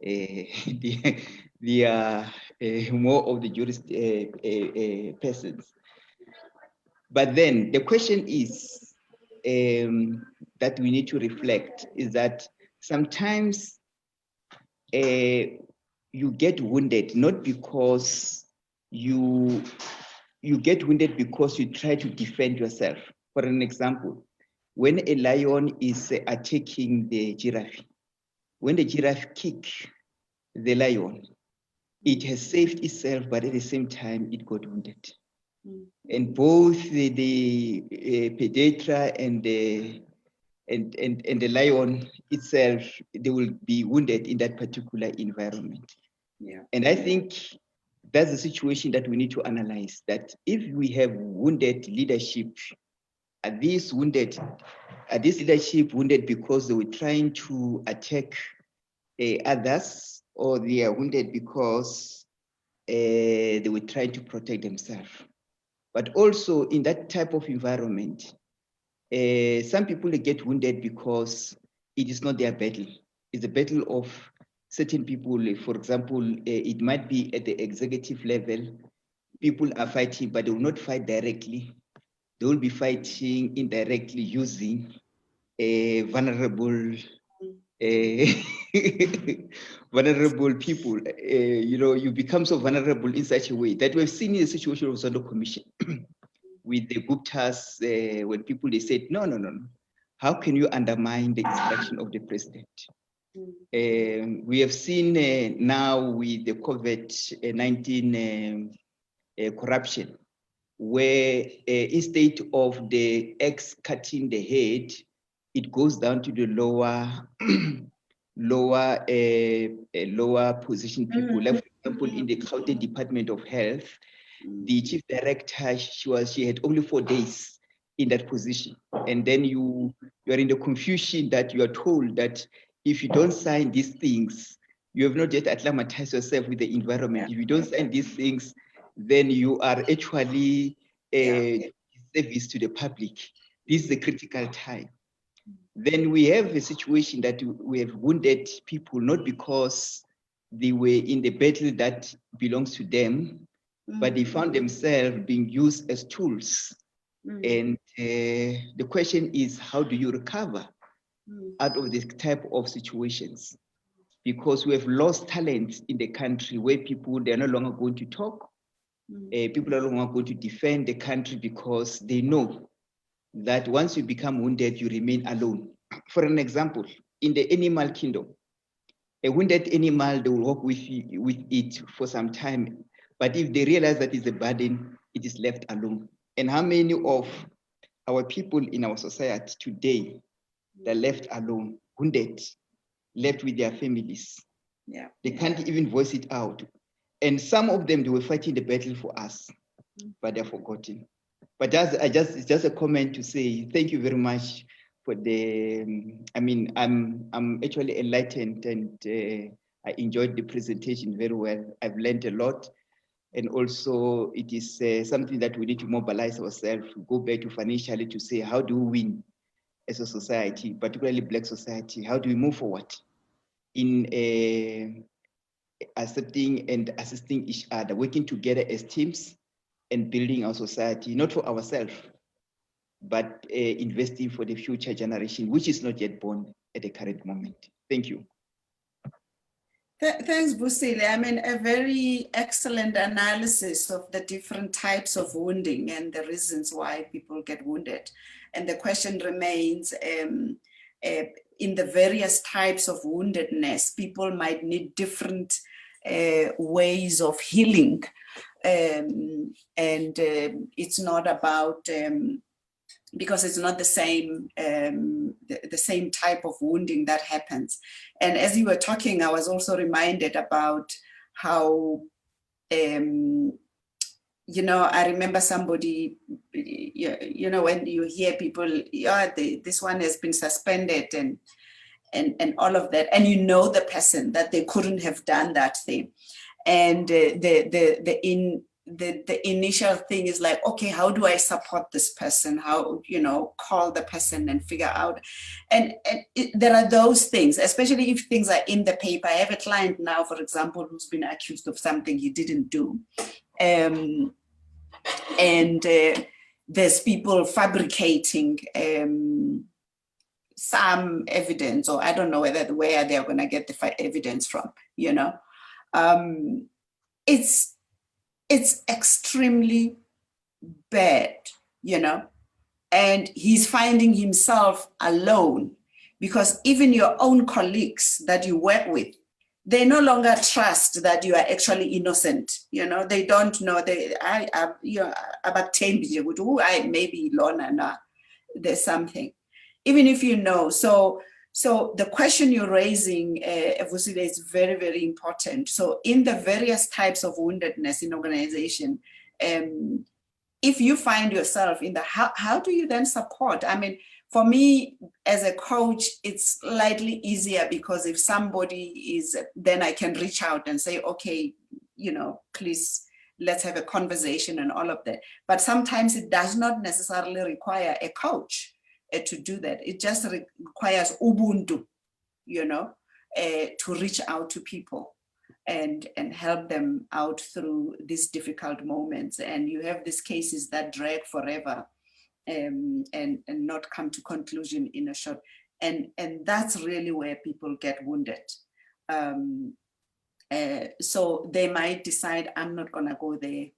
They are more of the jurist persons. But then the question is that we need to reflect is that sometimes you get wounded, not because you get wounded because you try to defend yourself. For an example, when a lion is attacking the giraffe, when the giraffe kicks the lion, it has saved itself, but at the same time, it got wounded. And both the pediatra and the lion itself, they will be wounded in that particular environment. Yeah. And I think that's the situation that we need to analyze, that if we have wounded leadership, are this leadership wounded because they were trying to attack others, or they are wounded because they were trying to protect themselves? But also in that type of environment, some people get wounded because it is not their battle. It's a battle of certain people. For example, it might be at the executive level, people are fighting, but they will not fight directly. They will be fighting indirectly using vulnerable vulnerable people. You become so vulnerable in such a way that we've seen in the situation of Zondo Commission with the Guptas, when people, they said, no. How can you undermine the instruction of the president? We have seen now with the COVID-19 corruption, where instead of the X cutting the head, it goes down to the lower position people. Like, for example, in the Gauteng Department of Health, the chief director, she had only 4 days in that position. And then you are in the confusion that you are told that if you don't sign these things, you have not yet acclimatized yourself with the environment. If you don't sign these things, then you are actually a service to the public. This is a critical time. Then we have a situation that we have wounded people, not because they were in the battle that belongs to them, but they found themselves being used as tools. And the question is, how do you recover out of this type of situations? Because we have lost talent in the country where people, they're no longer going to talk. People are no longer going to defend the country because they know that once you become wounded, you remain alone. For an example, in the animal kingdom, a wounded animal, they will walk with it for some time. But if they realize that it's a burden, it is left alone. And how many of our people in our society today, they're left alone, wounded, left with their families? Yeah. They can't even voice it out. And some of them, they were fighting the battle for us, but they're forgotten. But it's just a comment to say thank you very much for the. I'm actually enlightened, and I enjoyed the presentation very well. I've learned a lot, and also it is something that we need to mobilize ourselves, go back to financially to say how do we win as a society, particularly Black society? How do we move forward? in accepting and assisting each other, working together as teams and building our society, not for ourselves, but investing for the future generation, which is not yet born at the current moment. Thank you. Thanks, Busile. I mean, a very excellent analysis of the different types of wounding and the reasons why people get wounded. And the question remains, in the various types of woundedness, people might need different ways of healing. It's not about, because it's not the same the same type of wounding that happens. And as you were talking, I was also reminded about how you know, I remember somebody, you know, when you hear people, yeah, this one has been suspended and all of that, and you know the person that they couldn't have done that thing, and the initial thing is like, okay, how do I support this person? How, you know, call the person and figure out. And there are those things, especially if things are in the paper. I have a client now, for example, who's been accused of something he didn't do. There's people fabricating some evidence, or I don't know where they're going to get the evidence from, you know. It's extremely bad, you know, and he's finding himself alone because even your own colleagues that you work with, they no longer trust that you are actually innocent. You know, they don't know. You know, about 10 I maybe Lorna now. There's something, even if you know. So the question you're raising, Vusile, is very, very important. So in the various types of woundedness in organization, if you find yourself in the, how do you then support? I mean, for me as a coach, it's slightly easier because if somebody is, then I can reach out and say, okay, you know, please, let's have a conversation and all of that. But sometimes it does not necessarily require a coach to do that. It just requires Ubuntu, you know, to reach out to people and help them out through these difficult moments. And you have these cases that drag forever and not come to conclusion in a short. And that's really where people get wounded. So they might decide, I'm not gonna go there.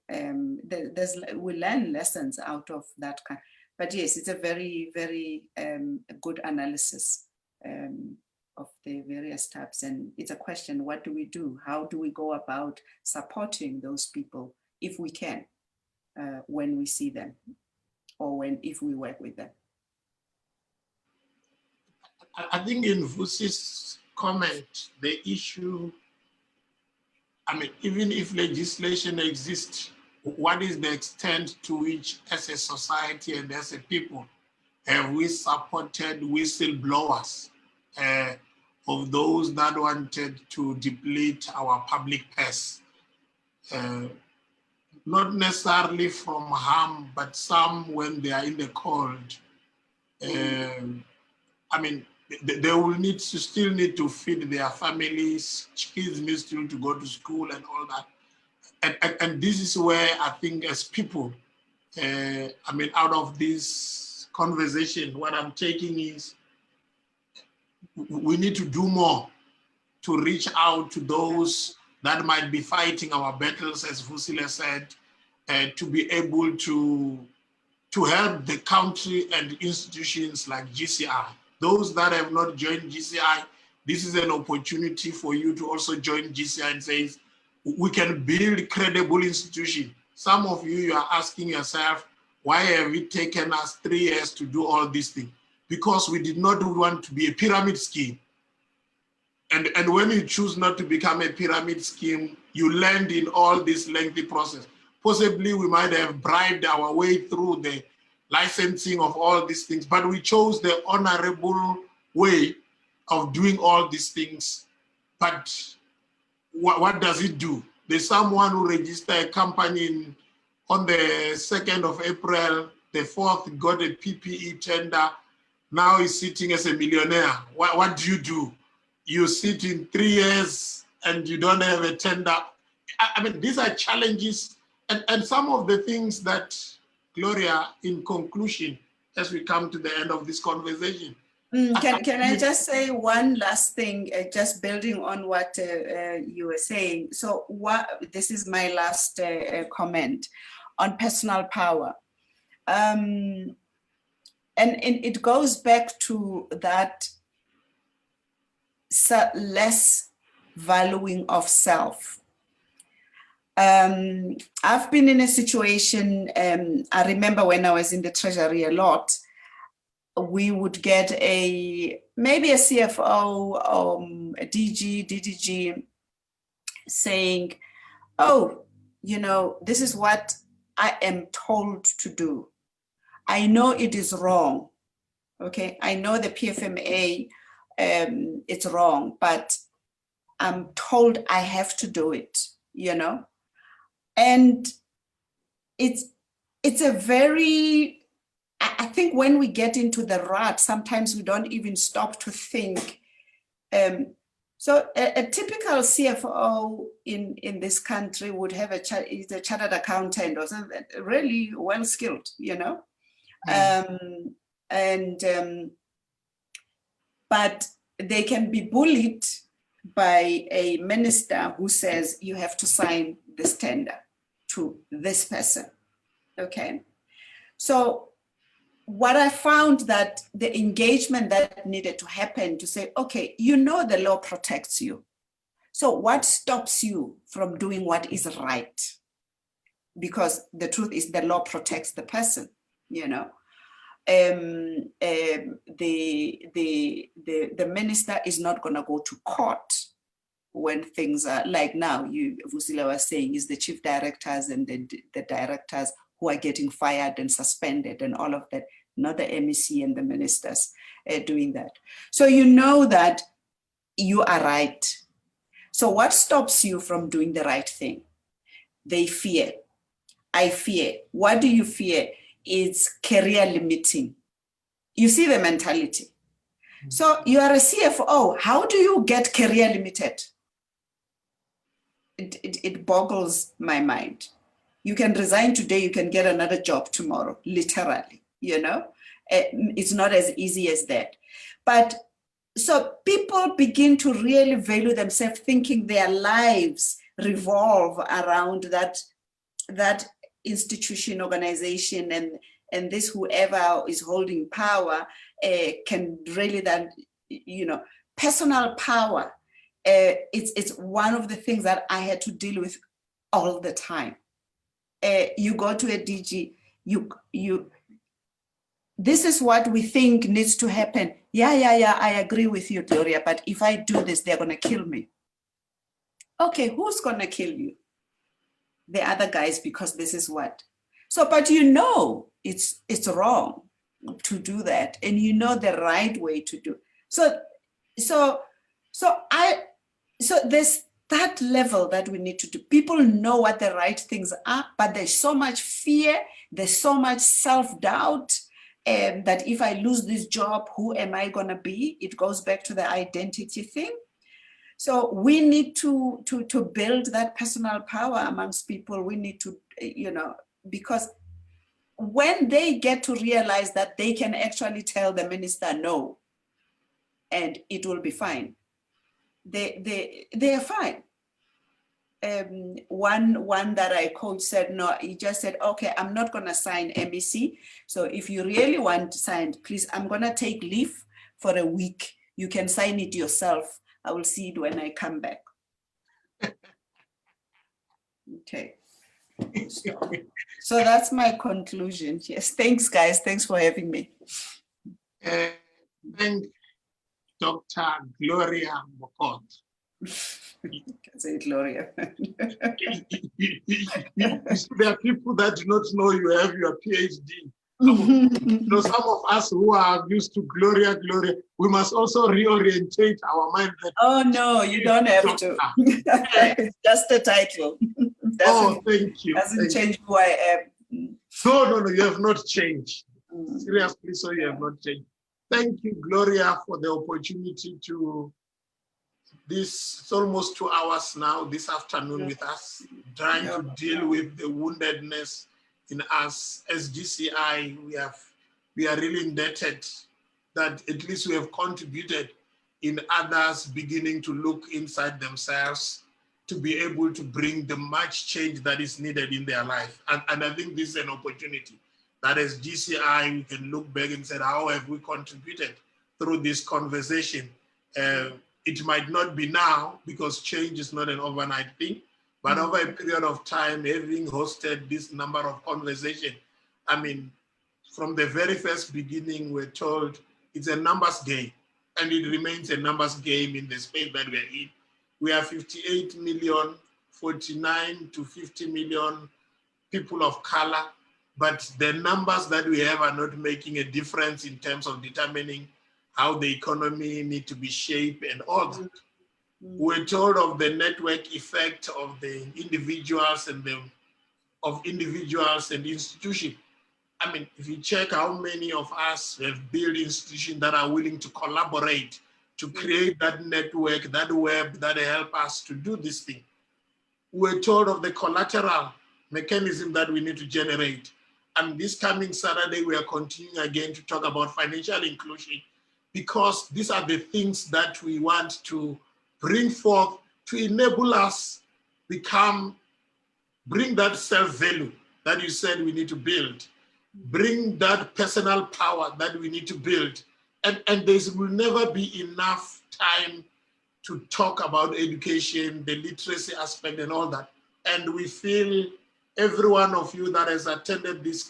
We learn lessons out of that kind. But yes, it's a very, very good analysis of the various types. And it's a question, what do we do? How do we go about supporting those people if we can, when we see them, or if we work with them? I think in Vusi's comment, the issue, I mean, even if legislation exists, what is the extent to which as a society and as a people have we supported whistleblowers of those that wanted to deplete our public purse? Not necessarily from harm, but some when they are in the cold. I mean, they will still need to feed their families, kids need still to go to school and all that. And this is where I think as people, I mean, out of this conversation, what I'm taking is we need to do more to reach out to those that might be fighting our battles, as Vusile said, to be able to help the country and institutions like GCI. Those that have not joined GCI, this is an opportunity for you to also join GCI and say, we can build credible institutions. Some of you are asking yourself, why have it taken us 3 years to do all these things? Because we did not want to be a pyramid scheme. And when you choose not to become a pyramid scheme, you land in all this lengthy process. Possibly we might have bribed our way through the licensing of all these things, but we chose the honorable way of doing all these things. But what does it do? There's someone who registered a company on the 2nd of April, the 4th got a PPE tender, now he's sitting as a millionaire. What do you do? you sit in 3 years and you don't have a tender. I mean, these are challenges and some of the things that, Gloria, in conclusion, as we come to the end of this conversation. Can I just say one last thing, just building on what you were saying? So this is my last comment on personal power. And it goes back to that less valuing of self. I've been in a situation, I remember when I was in the treasury a lot, we would get maybe a CFO, a DG, DDG saying, oh, you know, this is what I am told to do. I know it is wrong. Okay, I know the PFMA, it's wrong, but I'm told I have to do it, you know? And it's a very, I think when we get into the rut, sometimes we don't even stop to think. So a typical CFO in this country would have is a chartered accountant or something, really well skilled, you know? But they can be bullied by a minister who says you have to sign this tender to this person, okay? So what I found that the engagement that needed to happen to say, okay, you know the law protects you. So what stops you from doing what is right? Because the truth is the law protects the person, you know? The minister is not gonna go to court when things are like now, Vusila was saying, is the chief directors and the directors who are getting fired and suspended and all of that, not the MEC and the ministers doing that. So you know that you are right. So what stops you from doing the right thing? They fear. I fear. What do you fear? It's career limiting. You see the mentality. So you are a CFO. How do you get career limited? It boggles my mind. You can resign today, you can get another job tomorrow, literally, you know? It's not as easy as that. But so people begin to really value themselves, thinking their lives revolve around that institution, organization, and this whoever is holding power can really then, you know, personal power. It's one of the things that I had to deal with all the time. You go to a DG, this is what we think needs to happen. Yeah, I agree with you, Gloria, but if I do this, they're gonna kill me. Okay, who's gonna kill you? The other guys, because this is what. So, but you know it's wrong to do that, and you know the right way to do. So there's that level that we need to do. People know what the right things are, but there's so much fear, there's so much self-doubt, that if I lose this job, who am I gonna be? It goes back to the identity thing. So we need to build that personal power amongst people. We need to, you know, because when they get to realize that they can actually tell the minister no, and it will be fine, they are fine. One that I coached said, no, he just said, okay, I'm not gonna sign MEC. So if you really want signed, please, I'm gonna take leave for a week. You can sign it yourself. I will see it when I come back. Okay. So that's my conclusion. Yes, thanks guys. Thanks for having me. Thank Dr. Gloria Mokot. Can say Gloria. There are people that do not know you have your PhD. You know, some of us who are used to Gloria, we must also reorientate our mind. Oh no, you don't have to. It's just a title. Thank you. Doesn't change who I am. No, you have not changed. Seriously, so you have not changed. Thank you, Gloria, for the opportunity to it's almost 2 hours now this afternoon with us, trying to deal with the woundedness in us. As GCI, we are really indebted that at least we have contributed in others beginning to look inside themselves to be able to bring the much change that is needed in their life. And I think this is an opportunity that as GCI, we can look back and say, how have we contributed through this conversation? It might not be now because change is not an overnight thing, but over a period of time, having hosted this number of conversations, I mean, from the very first beginning, we're told it's a numbers game, and it remains a numbers game in the space that we're in. We are 58 million, 49 to 50 million people of color, but the numbers that we have are not making a difference in terms of determining how the economy need to be shaped and all that. We're told of the network effect of the individuals and institutions. I mean, if you check how many of us have built institutions that are willing to collaborate to create that network, that web that help us to do this thing. We're told of the collateral mechanism that we need to generate. And this coming Saturday, we are continuing again to talk about financial inclusion, because these are the things that we want to bring forth to enable us bring that self-value that you said we need to build, bring that personal power that we need to build. And there will never be enough time to talk about education, the literacy aspect and all that. And we feel every one of you that has attended this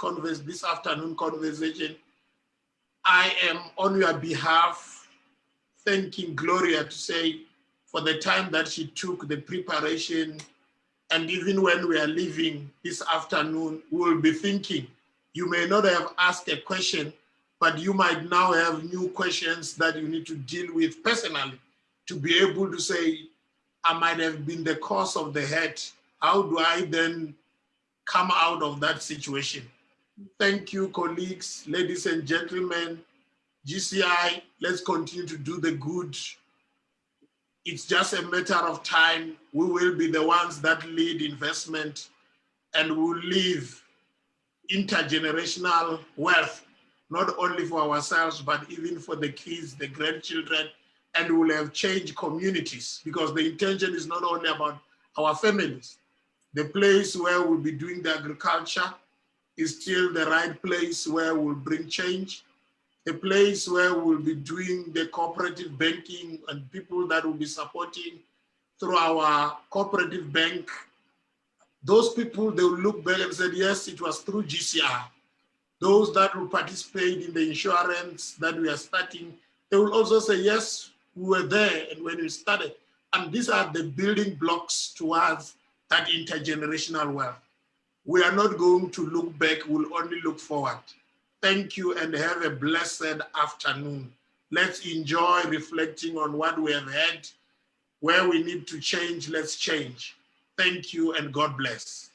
afternoon conversation, I am on your behalf thanking Gloria to say for the time that she took, the preparation, and even when we are leaving this afternoon, we will be thinking, you may not have asked a question, but you might now have new questions that you need to deal with personally to be able to say, I might have been the cause of the hurt. How do I then come out of that situation? Thank you, colleagues, ladies and gentlemen. GCI, let's continue to do the good. It's just a matter of time. We will be the ones that lead investment and will leave intergenerational wealth, not only for ourselves, but even for the kids, the grandchildren, and we'll have changed communities, because the intention is not only about our families. The place where we'll be doing the agriculture is still the right place where we'll bring change. A place where we'll be doing the cooperative banking and people that will be supporting through our cooperative bank. Those people, they will look back and say, yes, it was through GCI. Those that will participate in the insurance that we are starting, they will also say, yes, we were there and when we started. And these are the building blocks towards that intergenerational wealth. We are not going to look back, we'll only look forward. Thank you and have a blessed afternoon. Let's enjoy reflecting on what we have had. Where we need to change, let's change. Thank you and God bless.